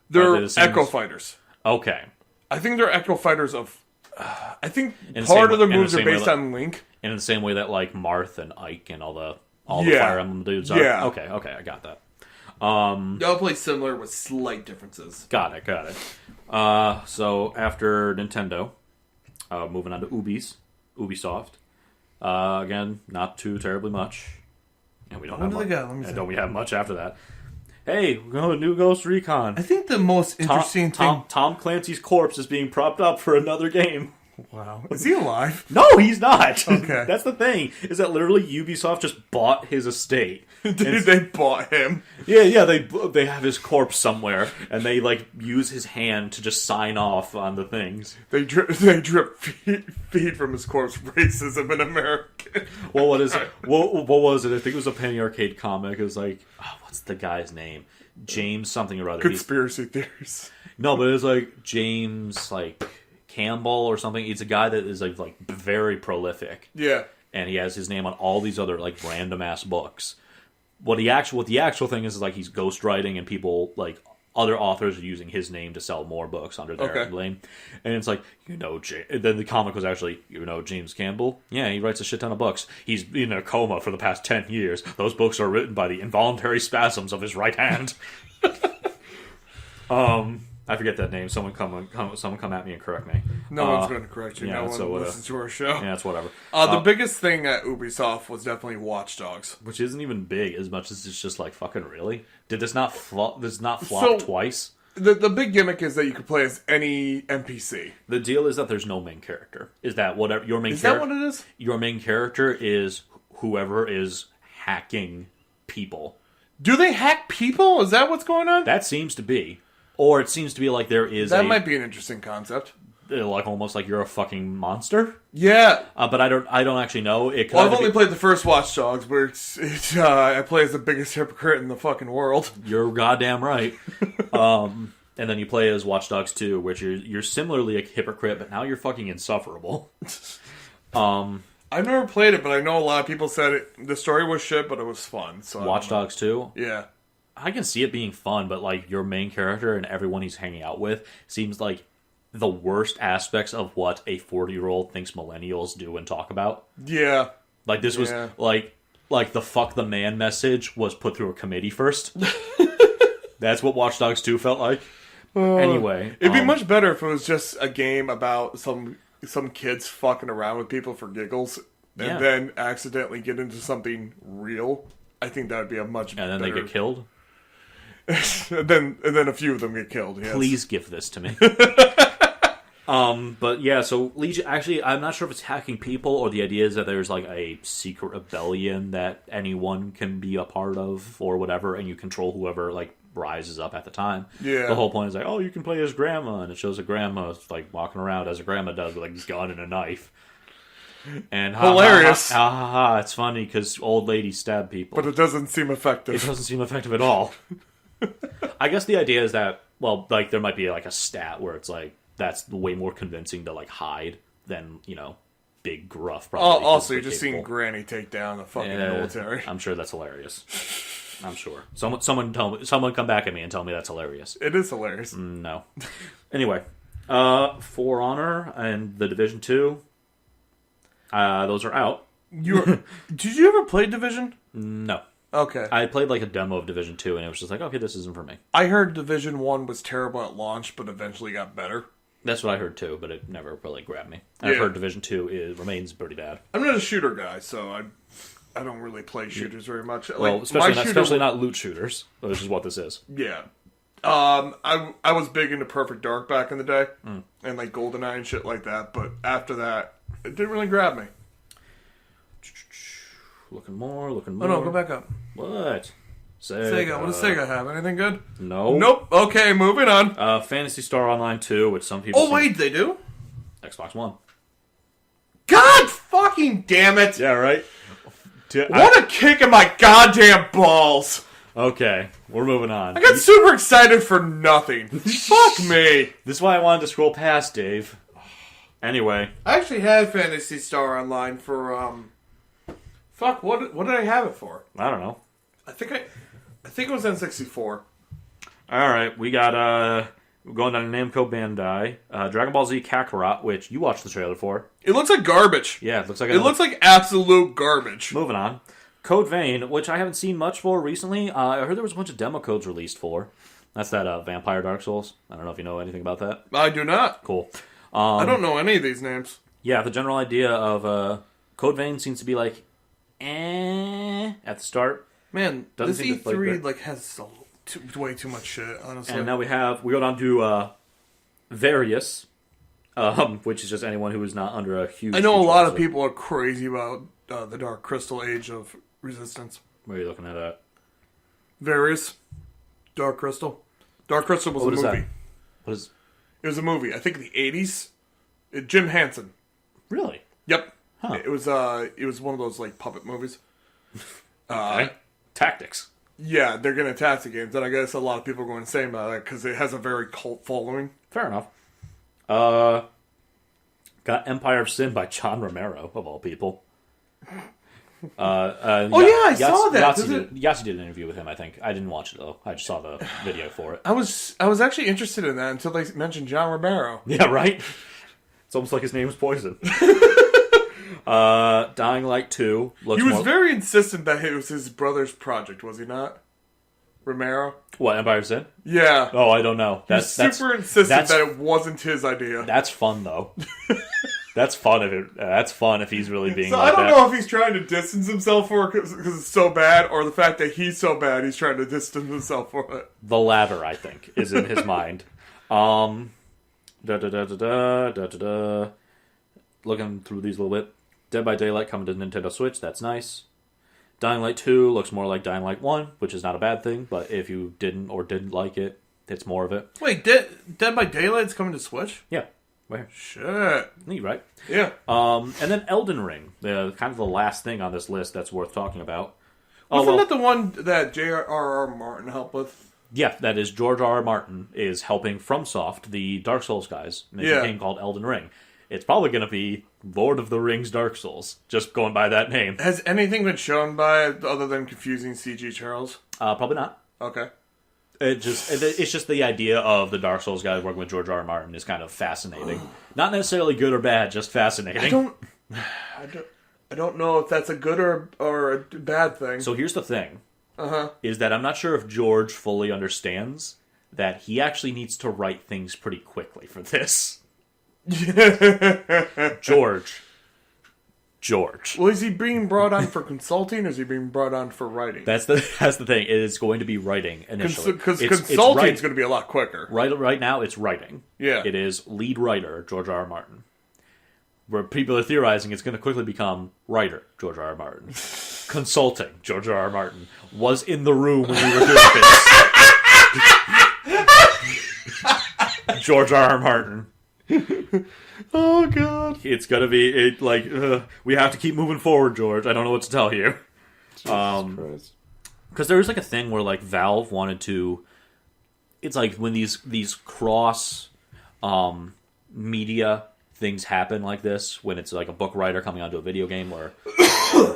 Speaker 1: They're
Speaker 2: are they the same
Speaker 1: Echo
Speaker 2: as-
Speaker 1: Fighters.
Speaker 2: Okay.
Speaker 1: I think they're Echo Fighters of... I think
Speaker 2: In the
Speaker 1: part
Speaker 2: same
Speaker 1: of their
Speaker 2: way- in the
Speaker 1: moves are
Speaker 2: same way
Speaker 1: based
Speaker 2: that-
Speaker 1: on Link.
Speaker 2: And in the same way that like Marth and Ike and all the
Speaker 1: Yeah.
Speaker 2: Fire Emblem dudes are.
Speaker 1: Yeah.
Speaker 2: Okay, I got that.
Speaker 3: Y'all play similar with slight differences.
Speaker 2: Got it. So after Nintendo, moving on to Ubisoft. Again, not too terribly much. And we don't
Speaker 1: What
Speaker 2: have
Speaker 1: do they
Speaker 2: much.
Speaker 1: got? Let me see.
Speaker 2: And don't we have much after that? Hey, we're going to new Ghost Recon.
Speaker 1: I think the most interesting thing...
Speaker 2: Tom Clancy's corpse is being propped up for another game.
Speaker 1: Wow. Is he alive?
Speaker 2: No, he's not.
Speaker 1: Okay.
Speaker 2: That's the thing, is that literally Ubisoft just bought his estate.
Speaker 1: Dude, they bought him.
Speaker 2: Yeah, they have his corpse somewhere, and they like use his hand to just sign off on the things.
Speaker 1: They drip feed from his corpse racism in America.
Speaker 2: Well, what was it? I think it was a Penny Arcade comic. It was like, what's the guy's name? James something or other.
Speaker 1: Conspiracy theories.
Speaker 2: No, but it was like James like Campbell or something. He's a guy that is like very prolific.
Speaker 1: Yeah.
Speaker 2: And he has his name on all these other like random ass books. What the actual thing is like he's ghostwriting and people like other authors are using his name to sell more books under their name. And it's like, and then the comic was actually, James Campbell? Yeah, he writes a shit ton of books. He's in a coma for the past 10 years. Those books are written by the involuntary spasms of his right hand. I forget that name. Someone come at me and correct me.
Speaker 1: No one's going to correct you.
Speaker 2: yeah,
Speaker 1: No one
Speaker 2: so,
Speaker 1: listens to our show.
Speaker 2: Yeah, it's whatever.
Speaker 1: The biggest thing at Ubisoft was definitely Watch Dogs.
Speaker 2: Which isn't even big as much as it's just like, fucking really? Did this not flop
Speaker 1: So-
Speaker 2: twice?
Speaker 1: The big gimmick is that you can play as any NPC.
Speaker 2: The deal is that there's no main character. Is that whatever your main
Speaker 1: Is that
Speaker 2: character?
Speaker 1: what it is?
Speaker 2: Your main character is whoever is hacking people.
Speaker 1: Do they hack people? Is that what's going on?
Speaker 2: That seems to be. Or it seems to be like there is
Speaker 1: That might be an interesting concept.
Speaker 2: like almost like you're a fucking monster.
Speaker 1: Yeah.
Speaker 2: But I don't actually know. It could
Speaker 1: Well, I've
Speaker 2: either
Speaker 1: only
Speaker 2: be-
Speaker 1: played the first Watch Dogs, where I play as the biggest hypocrite in the fucking world.
Speaker 2: You're goddamn right. And then you play as Watch Dogs 2, which you're similarly a hypocrite, but now you're fucking insufferable.
Speaker 1: I've never played it, but I know a lot of people said the story was shit, but it was fun. So
Speaker 2: Watch Dogs 2?
Speaker 1: Yeah.
Speaker 2: I can see it being fun, but like your main character and everyone he's hanging out with seems like the worst aspects of what a 40-year-old thinks millennials do and talk about.
Speaker 1: Yeah.
Speaker 2: Like this was
Speaker 1: Yeah.
Speaker 2: like the fuck the man message was put through a committee first. That's what Watch Dogs 2 felt like. Anyway,
Speaker 1: It'd be much better if it was just a game about some kids fucking around with people for giggles and
Speaker 2: Yeah.
Speaker 1: then accidentally get into something real. I think that would be a much
Speaker 2: and then
Speaker 1: better...
Speaker 2: they get killed.
Speaker 1: and then a few of them get killed, yes.
Speaker 2: Please give this to me. But yeah, so Legion, actually, I'm not sure if it's hacking people or the idea is that there's like a secret rebellion that anyone can be a part of or whatever, and you control whoever like rises up at the time.
Speaker 1: Yeah.
Speaker 2: The whole point is like, oh, you can play as grandma, and it shows a grandma like walking around as a grandma does with like a gun and a knife. And
Speaker 1: Hilarious.
Speaker 2: It's funny because old ladies stab people.
Speaker 1: But it doesn't seem
Speaker 2: It
Speaker 1: effective.
Speaker 2: doesn't seem effective at all. I guess the idea is that, well, like there might be like a stat where it's like that's way more convincing to like hide than big gruff. Probably
Speaker 1: Also, you're
Speaker 2: physically
Speaker 1: just seeing
Speaker 2: capable.
Speaker 1: Granny take down the fucking
Speaker 2: Yeah,
Speaker 1: military.
Speaker 2: I'm sure that's hilarious. I'm sure. Someone come back at me and tell me that's hilarious.
Speaker 1: It is hilarious.
Speaker 2: No. Anyway, For Honor and The Division 2, those are out.
Speaker 1: Did you ever play Division?
Speaker 2: No.
Speaker 1: Okay.
Speaker 2: I played like a demo of Division 2 and it was just like, okay, this isn't for me.
Speaker 1: I heard Division 1 was terrible at launch, but eventually got better.
Speaker 2: That's what I heard too, but it never really grabbed me. I've
Speaker 1: Yeah.
Speaker 2: heard Division 2 remains pretty bad.
Speaker 1: I'm not a shooter guy, so I don't really play shooters very much.
Speaker 2: Well,
Speaker 1: Like,
Speaker 2: especially
Speaker 1: my
Speaker 2: not,
Speaker 1: shooter-
Speaker 2: especially not loot shooters, which is what this is.
Speaker 1: Yeah. I was big into Perfect Dark back in the day, and like GoldenEye and shit like that. But after that, it didn't really grab me.
Speaker 2: Looking more.
Speaker 1: Oh no, go back up.
Speaker 2: What?
Speaker 1: Sega. What does Sega have? Anything good?
Speaker 2: No.
Speaker 1: Nope. Okay, moving on.
Speaker 2: Fantasy Star Online 2, which some people
Speaker 1: Oh wait, they do.
Speaker 2: Xbox One.
Speaker 1: God fucking damn it!
Speaker 2: Yeah, right?
Speaker 1: What a kick in my goddamn balls!
Speaker 2: Okay, we're moving on.
Speaker 1: I got super excited for nothing. Fuck me.
Speaker 2: This is why I wanted to scroll past, Dave. Anyway.
Speaker 1: I actually had Phantasy Star Online for Fuck. What did I have it for?
Speaker 2: I don't know.
Speaker 1: I think it was N64.
Speaker 2: Alright, we got, we're going down to Namco Bandai. Dragon Ball Z Kakarot, which you watched the trailer for.
Speaker 1: It looks like garbage.
Speaker 2: Yeah, it looks like
Speaker 1: It looks like absolute garbage.
Speaker 2: Moving on. Code Vein, which I haven't seen much for recently. I heard there was a bunch of demo codes released for. That's that Vampire Dark Souls. I don't know if you know anything about that.
Speaker 1: I do not.
Speaker 2: Cool.
Speaker 1: I don't know any of these names.
Speaker 2: Yeah, the general idea of Code Vein seems to be like, at the start.
Speaker 1: Man,
Speaker 2: Doesn't
Speaker 1: this
Speaker 2: seem to
Speaker 1: E3
Speaker 2: like
Speaker 1: has way too much shit, honestly.
Speaker 2: And now we go down to Various, which is just anyone who is not under a huge...
Speaker 1: I know a
Speaker 2: huge
Speaker 1: lot of
Speaker 2: budget.
Speaker 1: people are crazy about the Dark Crystal Age of Resistance.
Speaker 2: Where are you looking at that?
Speaker 1: Various. Dark Crystal. Dark Crystal was
Speaker 2: What
Speaker 1: a
Speaker 2: is
Speaker 1: movie.
Speaker 2: that? What is...
Speaker 1: It was a movie. I think in the 80s. Jim Henson.
Speaker 2: Really?
Speaker 1: Yep.
Speaker 2: Huh.
Speaker 1: It was one of those like puppet movies.
Speaker 2: Okay. Tactics.
Speaker 1: Yeah, they're gonna attack the games, and I guess a lot of people are going insane about it because it has a very cult following.
Speaker 2: Fair enough. Got Empire of Sin by John Romero, of all people.
Speaker 1: I saw that.
Speaker 2: Yahtzee did an interview with him, I think. I didn't watch it, though. I just saw the video for it.
Speaker 1: I was actually interested in that until they mentioned John Romero.
Speaker 2: Yeah, right? It's almost like his name's Poison. Dying Light 2. Looks
Speaker 1: He was
Speaker 2: more...
Speaker 1: very insistent that it was his brother's project, was he not? Romero?
Speaker 2: What, Empire of Sin?
Speaker 1: Yeah.
Speaker 2: Oh, I don't know.
Speaker 1: He's super insistent
Speaker 2: that's-
Speaker 1: that it wasn't his idea.
Speaker 2: That's fun, though. That's fun if he's really being
Speaker 1: So
Speaker 2: like
Speaker 1: I don't
Speaker 2: that.
Speaker 1: know if he's trying to distance himself for it because it's so bad, or the fact that he's so bad he's trying to distance himself for it.
Speaker 2: The latter, I think, is in his mind. Looking through these a little bit. Dead by Daylight coming to Nintendo Switch. That's nice. Dying Light 2 looks more like Dying Light 1, which is not a bad thing, but if you didn't like it, it's more of it.
Speaker 1: Wait, Dead by Daylight's coming to Switch?
Speaker 2: Yeah. Where?
Speaker 1: Shit.
Speaker 2: Neat, right?
Speaker 1: Yeah.
Speaker 2: And then Elden Ring, kind of the last thing on this list that's worth talking about.
Speaker 1: Wasn't that the one that J.R.R. Martin helped with?
Speaker 2: Yeah, that is George R. R. Martin is helping FromSoft, the Dark Souls guys, make a game called Elden Ring. It's probably going to be Lord of the Rings Dark Souls, just going by that name.
Speaker 1: Has anything been shown by it other than confusing C.G. Charles?
Speaker 2: Probably not.
Speaker 1: Okay.
Speaker 2: It's just the idea of the Dark Souls guys working with George R. R. Martin is kind of fascinating. Not necessarily good or bad, just fascinating.
Speaker 1: I don't know if that's a good or a bad thing.
Speaker 2: So here's the thing. Is that I'm not sure if George fully understands that he actually needs to write things pretty quickly for this. George.
Speaker 1: Well, is he being brought on for consulting, or is he being brought on for writing?
Speaker 2: That's the thing. It is going to be writing initially.
Speaker 1: Because
Speaker 2: It's
Speaker 1: consulting is going to be a lot quicker.
Speaker 2: Right now, it's writing.
Speaker 1: Yeah.
Speaker 2: It is lead writer, George R. R. Martin. Where people are theorizing it's going to quickly become writer, George R. R. Martin. Consulting, George R. R. Martin. Was in the room when we were doing this. George R. R. Martin.
Speaker 1: Oh, God.
Speaker 2: It's going to be, we have to keep moving forward, George. I don't know what to tell you.
Speaker 1: Christ.
Speaker 2: Because there was like a thing where like Valve wanted to. It's like when these cross media things happen like this, when it's like a book writer coming onto a video game or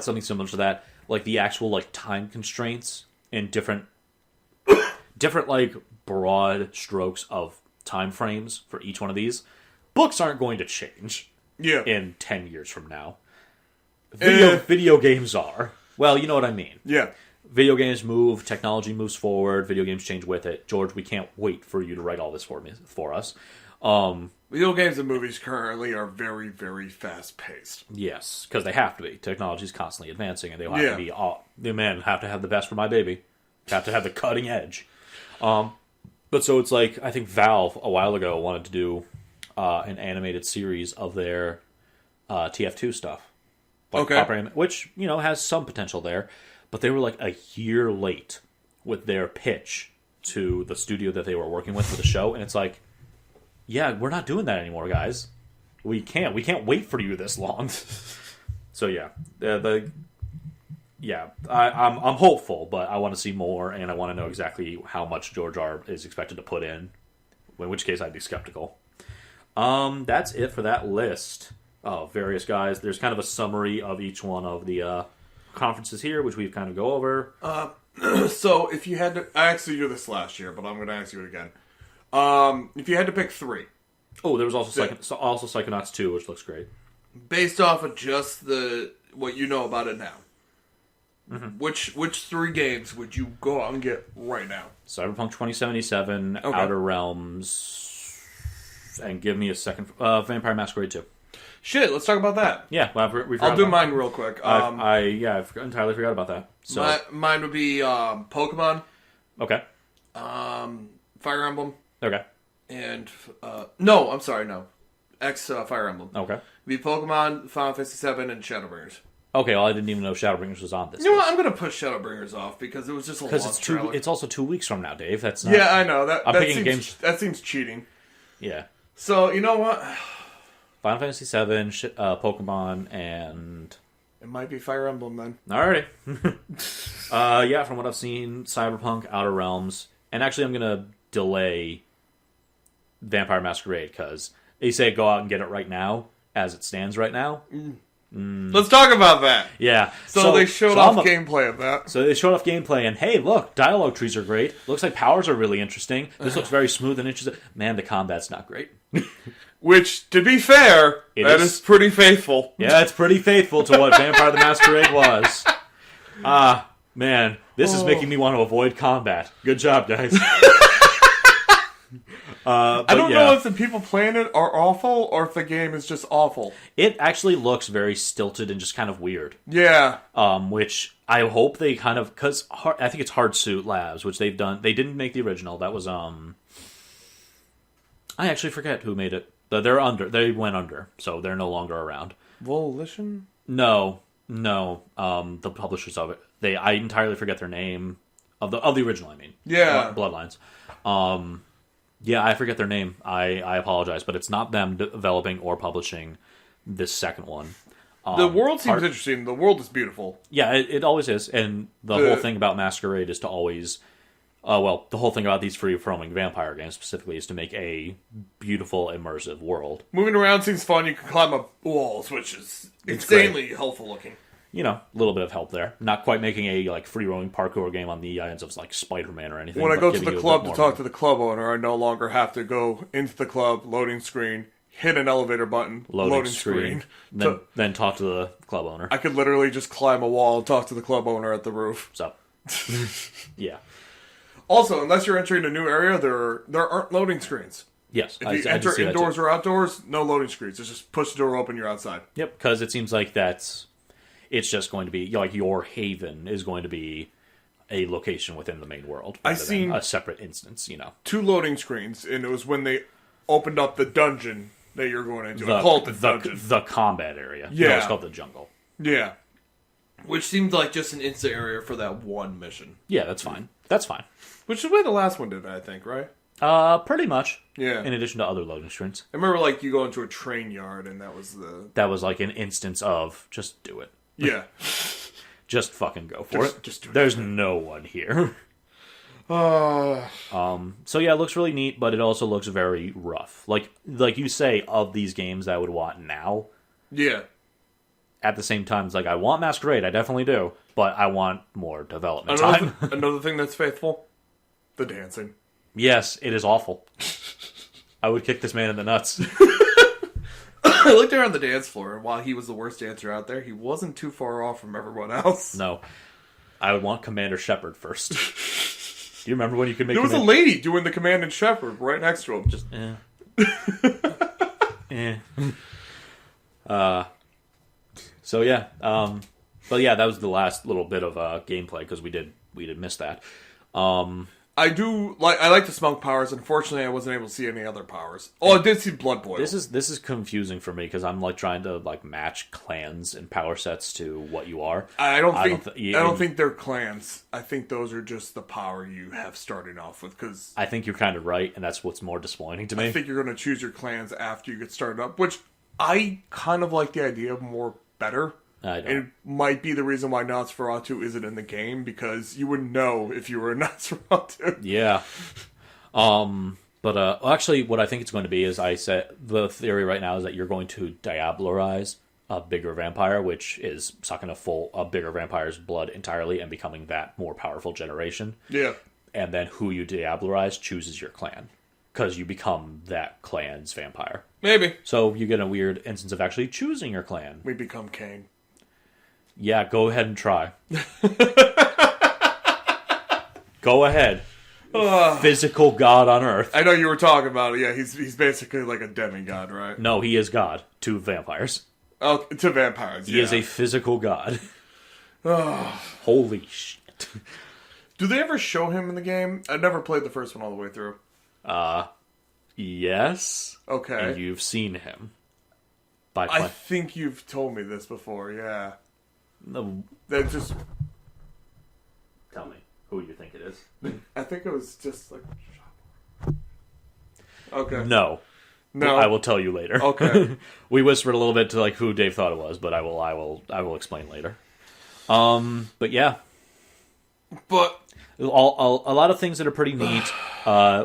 Speaker 2: something similar to that, like the actual like time constraints and different like broad strokes of time frames for each one of these. Books aren't going to change in 10 years from now. Video games are. Well, you know what I mean.
Speaker 1: Yeah.
Speaker 2: Video games move, technology moves forward, video games change with it. George, we can't wait for you to write all this for us.
Speaker 1: Video games and movies currently are very, very fast paced.
Speaker 2: Yes, because they have to be. Technology's constantly advancing, and they have
Speaker 1: Yeah.
Speaker 2: to be the man have to have the best for my baby. Have to have the cutting edge. But so it's like I think Valve a while ago wanted to do an animated series of their TF2 stuff, like
Speaker 1: Okay.
Speaker 2: proper which has some potential there. But they were like a year late with their pitch to the studio that they were working with for the show, and it's like, yeah, we're not doing that anymore, guys. We can't wait for you this long. So yeah, I'm hopeful, but I want to see more, and I want to know exactly how much George R. is expected to put in which case I'd be skeptical. That's it for that list of various guys. There's kind of a summary of each one of the conferences here, which we've kind of go over.
Speaker 1: So if you had to, I asked you this last year, but I'm going to ask you it again. If you had to pick three,
Speaker 2: Oh, there was also Psychonauts 2, which looks great.
Speaker 1: based off of just what you know about it now, which three games would you go out and get right now?
Speaker 2: Cyberpunk 2077,
Speaker 1: Okay.
Speaker 2: Outer Realms, and give me a second. Vampire Masquerade 2.
Speaker 1: Shit, let's talk about that.
Speaker 2: Yeah, well, we forgot
Speaker 1: I'll do
Speaker 2: about-
Speaker 1: mine real quick.
Speaker 2: I entirely forgot about that. So
Speaker 1: Mine would be Pokemon,
Speaker 2: okay,
Speaker 1: Fire Emblem,
Speaker 2: okay,
Speaker 1: and no, I'm sorry, no, Fire Emblem.
Speaker 2: okay,
Speaker 1: It'd be Pokemon, Final Fantasy VII, and Shadowbringers.
Speaker 2: okay. Well, I didn't even know Shadowbringers was on this.
Speaker 1: You know what? I'm gonna push Shadowbringers off because it was just a long
Speaker 2: Because
Speaker 1: trailer.
Speaker 2: it's also 2 weeks from now, Dave. That's not,
Speaker 1: Yeah, I know that.
Speaker 2: I'm
Speaker 1: That
Speaker 2: picking
Speaker 1: seems,
Speaker 2: games-
Speaker 1: that seems cheating.
Speaker 2: yeah.
Speaker 1: So you know what?
Speaker 2: Final Fantasy VII, Pokemon, and
Speaker 1: It might be Fire Emblem then.
Speaker 2: alrighty. Yeah, from what I've seen, Cyberpunk, Outer Realms, and actually, I'm gonna delay Vampire Masquerade because they say go out and get it right now, as it stands right now.
Speaker 1: Let's talk about that.
Speaker 2: Yeah.
Speaker 1: So they showed
Speaker 2: I'm
Speaker 1: off gameplay of that.
Speaker 2: So they showed off gameplay, and hey, look, dialogue trees are great. Looks like powers are really interesting. This looks very smooth and interesting. Man, the combat's not great.
Speaker 1: Which, to be fair,
Speaker 2: It
Speaker 1: that
Speaker 2: is.
Speaker 1: is pretty faithful.
Speaker 2: Yeah, it's pretty faithful to what Vampire the Masquerade was. Man, this is making me want to avoid combat. Good job, guys.
Speaker 1: I don't know if the people playing it are awful or if the game is just awful.
Speaker 2: It actually looks very stilted and just kind of weird.
Speaker 1: Yeah.
Speaker 2: Which I hope they kind of, because I think it's Hardsuit Labs, which they've done. They didn't make the original. That was I actually forget who made it. They went under, so they're no longer around.
Speaker 1: Volition?
Speaker 2: No. The publishers of it. I entirely forget their name of the original. I mean,
Speaker 1: Yeah.
Speaker 2: Bloodlines. Yeah, I forget their name. I apologize, but it's not them developing or publishing this second one.
Speaker 1: The world seems interesting. The world is beautiful.
Speaker 2: Yeah, it always is, and the whole thing about Masquerade is to always. The whole thing about these free-roaming vampire games specifically is to make a beautiful, immersive world.
Speaker 1: Moving around seems fun. You can climb up walls, which is
Speaker 2: It's
Speaker 1: insanely helpful looking.
Speaker 2: A little bit of help there. Not quite making a free-roaming parkour game on the ends of Spider-Man or anything.
Speaker 1: When I
Speaker 2: but
Speaker 1: go to
Speaker 2: giving
Speaker 1: the
Speaker 2: you a
Speaker 1: club
Speaker 2: bit
Speaker 1: to
Speaker 2: more
Speaker 1: talk to the club owner, I no longer have to go into the club, loading screen, hit an elevator button,
Speaker 2: loading screen, then talk to the club owner.
Speaker 1: I could literally just climb a wall and talk to the club owner at the roof.
Speaker 2: So, yeah.
Speaker 1: Also, unless you're entering a new area, there aren't loading screens.
Speaker 2: Yes.
Speaker 1: If
Speaker 2: I
Speaker 1: you
Speaker 2: did
Speaker 1: enter
Speaker 2: see that
Speaker 1: indoors
Speaker 2: too.
Speaker 1: or outdoors, no loading screens. It's just push the door open, you're outside.
Speaker 2: Yep, because it seems like it's just going to be, your haven is going to be a location within the main world. rather than
Speaker 1: seen-
Speaker 2: a separate instance,
Speaker 1: 2 loading screens, and it was when they opened up the dungeon that you're going into. I call it the dungeon.
Speaker 2: The combat area.
Speaker 1: Yeah.
Speaker 2: No, it's called the jungle.
Speaker 1: Yeah. Which seemed like just an instant area for that one mission.
Speaker 2: Yeah, that's fine. That's fine.
Speaker 1: Which is the way the last one did, I think, right?
Speaker 2: Pretty much.
Speaker 1: Yeah.
Speaker 2: In addition to other loading screens.
Speaker 1: I remember, you go into a train yard, and that was the...
Speaker 2: That was like an instance of just do it.
Speaker 1: Yeah.
Speaker 2: Just fucking go for it.
Speaker 1: Just do it.
Speaker 2: There's no one here. So yeah, it looks really neat, but it also looks very rough. Like you say, of these games I would want now.
Speaker 1: Yeah.
Speaker 2: At the same time, it's I want Masquerade, I definitely do, but I want more development time.
Speaker 1: Another thing that's faithful, the dancing.
Speaker 2: Yes, it is awful. I would kick this man in the nuts.
Speaker 1: I looked around the dance floor, and while he was the worst dancer out there, he wasn't too far off from everyone else.
Speaker 2: No. I would want Commander Shepard first. Do you remember when you could make
Speaker 1: There was a lady doing the Command and Shepherd right next to him.
Speaker 2: Just, Eh. So yeah, but yeah, that was the last little bit of gameplay because we did miss that.
Speaker 1: I like the smoke powers. Unfortunately, I wasn't able to see any other powers. Oh, I did see blood boil.
Speaker 2: This is confusing for me because I'm like trying to like match clans and power sets to what you are.
Speaker 1: I don't think they're clans. I think those are just the power you have starting off with. Because
Speaker 2: I think you're kind of right, and that's what's more disappointing to me.
Speaker 1: I think you're going to choose your clans after you get started up, which I kind of like the idea of more better.
Speaker 2: I don't.
Speaker 1: It might be the reason why Nosferatu isn't in the game, because you wouldn't know if you were a Nosferatu.
Speaker 2: Yeah. But actually, what I think it's going to be is I said the theory right now is that you're going to Diablerize a bigger vampire, which is sucking a bigger vampire's blood entirely and becoming that more powerful generation.
Speaker 1: Yeah.
Speaker 2: And then who you Diablerize chooses your clan, because you become that clan's vampire.
Speaker 1: Maybe.
Speaker 2: So you get a weird instance of actually choosing your clan.
Speaker 1: We become Kane.
Speaker 2: Yeah, go ahead and try. Go ahead. Physical god on Earth.
Speaker 1: I know you were talking about it. Yeah, he's basically like a demigod, right?
Speaker 2: No, he is god to vampires.
Speaker 1: Oh, to vampires.
Speaker 2: He is a physical god. Holy shit.
Speaker 1: Do they ever show him in the game? I never played the first one all the way through.
Speaker 2: Yes.
Speaker 1: Okay.
Speaker 2: And you've seen him. By
Speaker 1: I think you've told me this before, yeah.
Speaker 2: No,
Speaker 1: That just...
Speaker 2: tell me who you think it is.
Speaker 1: I think it was just like... Okay.
Speaker 2: No. I will tell you later.
Speaker 1: Okay.
Speaker 2: We whispered a little bit to like who Dave thought it was, but I will explain later. But yeah.
Speaker 1: But...
Speaker 2: A lot of things that are pretty neat.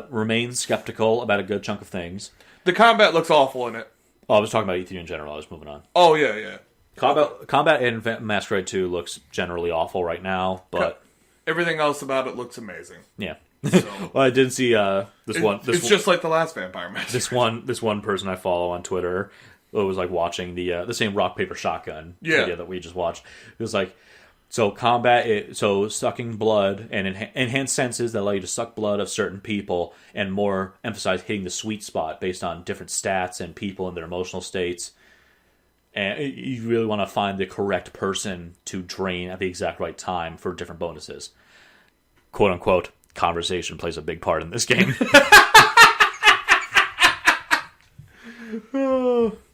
Speaker 2: Remain skeptical about a good chunk of things.
Speaker 1: The combat looks awful in it.
Speaker 2: Oh, I was talking about E3 in general. I was moving on.
Speaker 1: Oh, yeah.
Speaker 2: Combat in Masquerade 2 looks generally awful right now, but
Speaker 1: everything else about it looks amazing.
Speaker 2: yeah.
Speaker 1: So,
Speaker 2: Well, I did see
Speaker 1: it's just like the last Vampire Match.
Speaker 2: this one person I follow on Twitter who was like watching the same rock paper shotgun video that we just watched. It was like, so sucking blood and enhanced senses that allow you to suck blood of certain people and more emphasize hitting the sweet spot based on different stats and people and their emotional states. And you really want to find the correct person to drain at the exact right time for different bonuses. Quote unquote, conversation plays a big part in this game.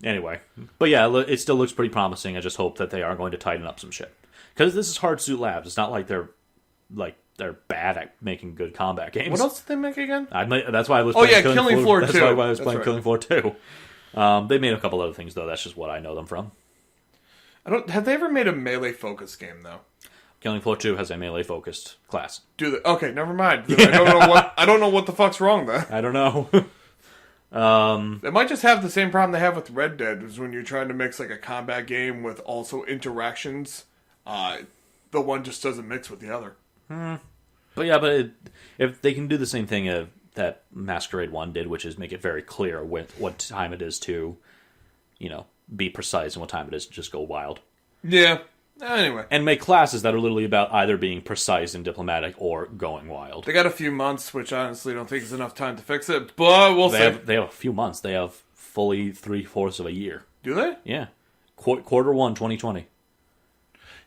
Speaker 2: Anyway, but yeah, it still looks pretty promising. I just hope that they are going to tighten up some shit. Because this is Hardsuit Labs. It's not like they're bad at making good combat games.
Speaker 1: What else did they make again?
Speaker 2: That's why I was playing
Speaker 1: Killing Floor 2.
Speaker 2: That's why I was playing Killing Floor 2. They made a couple other things, though. That's just what I know them from.
Speaker 1: Have they ever made a melee-focused game, though?
Speaker 2: Killing Floor 2 has a melee-focused class.
Speaker 1: Do they? Okay, never mind. I don't know what the fuck's wrong there.
Speaker 2: I don't know.
Speaker 1: They might just have the same problem they have with Red Dead, is when you're trying to mix like a combat game with also interactions. The one just doesn't mix with the other.
Speaker 2: But yeah, if they can do the same thing that Masquerade 1 did, which is make it very clear what time it is to, be precise and what time it is to just go wild.
Speaker 1: Yeah. Anyway.
Speaker 2: And make classes that are literally about either being precise and diplomatic or going wild.
Speaker 1: They got a few months, which I honestly don't think is enough time to fix it, but we'll see.
Speaker 2: They have a few months. They have fully 3/4 of a year.
Speaker 1: Do they?
Speaker 2: Yeah. Quarter 1, 2020.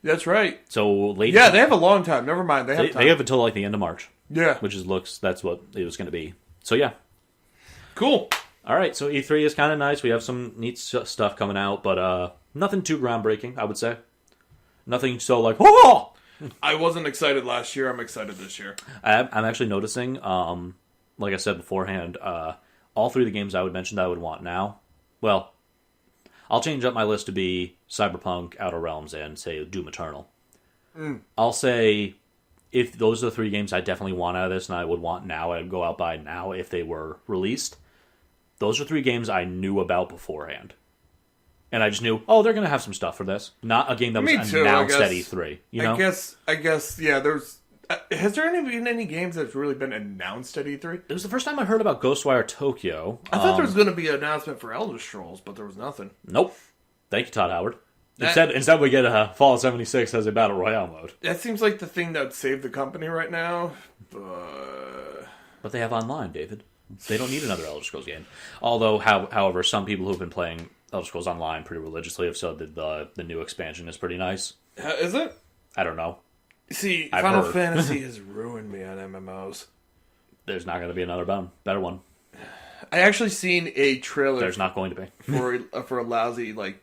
Speaker 1: That's right.
Speaker 2: So late.
Speaker 1: Yeah, they have a long time. Never mind. They have time.
Speaker 2: They have until like the end of March.
Speaker 1: Yeah.
Speaker 2: That's what it was going to be. So yeah.
Speaker 1: Cool.
Speaker 2: All right. So E3 is kind of nice. We have some neat stuff coming out, but nothing too groundbreaking, I would say. Nothing so like, oh!
Speaker 1: I wasn't excited last year. I'm excited this year.
Speaker 2: I'm actually noticing, like I said beforehand, all three of the games I would mention that I would want now. Well, I'll change up my list to be Cyberpunk, Outer Realms, and say Doom Eternal. I'll say if those are the three games I definitely want out of this and I would want now, I'd go out by now if they were released. Those are three games I knew about beforehand. And I just knew, they're going to have some stuff for this. Not a game that was announced at E3.
Speaker 1: I guess, yeah, there's... has there been any games that's really been announced at E3?
Speaker 2: It was the first time I heard about Ghostwire Tokyo.
Speaker 1: I thought there was going to be an announcement for Elder Scrolls, but there was nothing.
Speaker 2: Nope. Thank you, Todd Howard. Instead we get a Fallout 76 as a Battle Royale mode.
Speaker 1: That seems like the thing that would save the company right now,
Speaker 2: But they have online, David. They don't need another Elder Scrolls game. Although, however, some people who've been playing Elder Scrolls Online pretty religiously have said that the new expansion is pretty nice.
Speaker 3: Is it?
Speaker 2: I don't know.
Speaker 3: See,
Speaker 2: I've
Speaker 3: Final
Speaker 2: heard.
Speaker 3: Fantasy has ruined me on MMOs.
Speaker 2: There's not going to be another better one.
Speaker 3: I actually seen a trailer
Speaker 2: There's not going to be.
Speaker 3: for a lousy like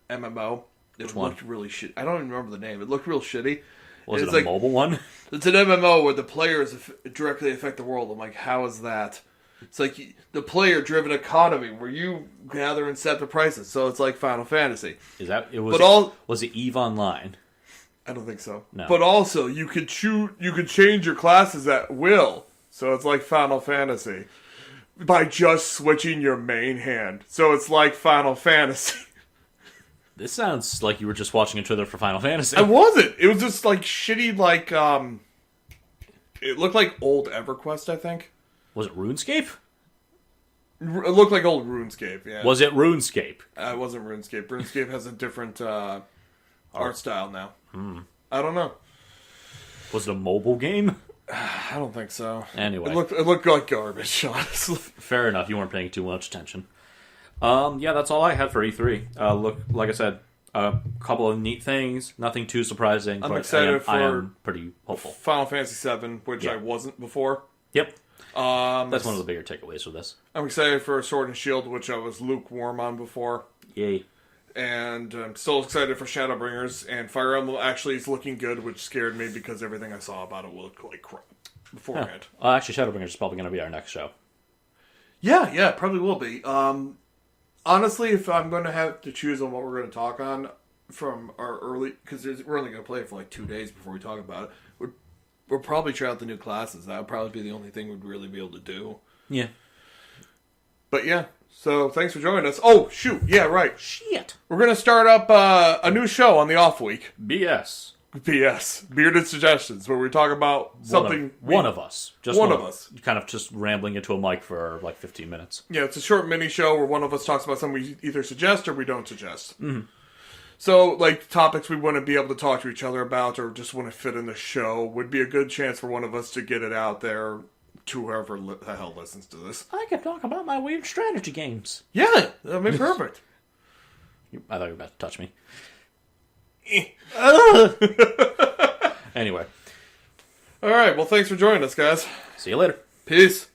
Speaker 3: MMO. It
Speaker 2: one?
Speaker 3: looked really shit. I don't even remember the name. It looked real shitty.
Speaker 2: Was it
Speaker 3: It's
Speaker 2: a
Speaker 3: like-
Speaker 2: mobile one?
Speaker 3: It's an MMO where the players directly affect the world. I'm like, how is that? It's like the player-driven economy where you gather and set the prices. So it's like Final Fantasy.
Speaker 2: Is that it? Was
Speaker 3: But all
Speaker 2: was it Eve Online?
Speaker 3: I don't think so.
Speaker 2: No.
Speaker 3: But also, you could change your classes at will. So it's like Final Fantasy by just switching your main hand. So it's like Final Fantasy.
Speaker 2: This sounds like you were just watching a trailer for Final Fantasy.
Speaker 3: I wasn't. It was just like shitty, like it looked like old EverQuest. I think
Speaker 2: Was it RuneScape?
Speaker 3: it looked like old RuneScape. Yeah,
Speaker 2: Was it RuneScape?
Speaker 3: it wasn't RuneScape. RuneScape has a different art style now. I don't know.
Speaker 2: Was it a mobile game?
Speaker 3: I don't think so.
Speaker 2: Anyway.
Speaker 3: It looked like garbage, honestly.
Speaker 2: Fair enough. You weren't paying too much attention. Yeah, that's all I had for E3. Look, like I said, a couple of neat things. Nothing too surprising.
Speaker 3: I'm
Speaker 2: but
Speaker 3: excited
Speaker 2: I am
Speaker 3: for-
Speaker 2: pretty hopeful.
Speaker 3: Final Fantasy VII, which
Speaker 2: Yeah.
Speaker 3: I wasn't before.
Speaker 2: Yep. That's one of the bigger takeaways for this.
Speaker 3: I'm excited for Sword and Shield, which I was lukewarm on before.
Speaker 2: Yay.
Speaker 3: And I'm still excited for Shadowbringers, and Fire Emblem actually is looking good, which scared me because everything I saw about it looked like crap beforehand.
Speaker 2: Actually, Shadowbringers is probably going to be our next show.
Speaker 3: Yeah, probably will be. Honestly, if I'm going to have to choose on what we're going to talk on from our early, because we're only going to play it for like 2 days before we talk about it, we'll probably try out the new classes. That would probably be the only thing we'd really be able to do.
Speaker 2: Yeah.
Speaker 3: But yeah, so thanks for joining us. Oh, shoot, yeah, right.
Speaker 2: Shit.
Speaker 3: We're going to start up a new show on the off week.
Speaker 2: BS.
Speaker 3: BS, Bearded Suggestions, where we talk about something.
Speaker 2: One of us. Just
Speaker 3: One of us.
Speaker 2: Kind of just rambling into a mic for like 15 minutes.
Speaker 3: Yeah, it's a short mini show where one of us talks about something we either suggest or we don't suggest. Mm-hmm. So, like, topics we wouldn't be able to talk to each other about or just want to fit in the show would be a good chance for one of us to get it out there to whoever the hell listens to this.
Speaker 2: I can talk about my weird strategy games.
Speaker 3: Yeah, that'd be perfect.
Speaker 2: I thought you were about to touch me. Anyway.
Speaker 3: All right, well, thanks for joining us, guys.
Speaker 2: See you later.
Speaker 3: Peace.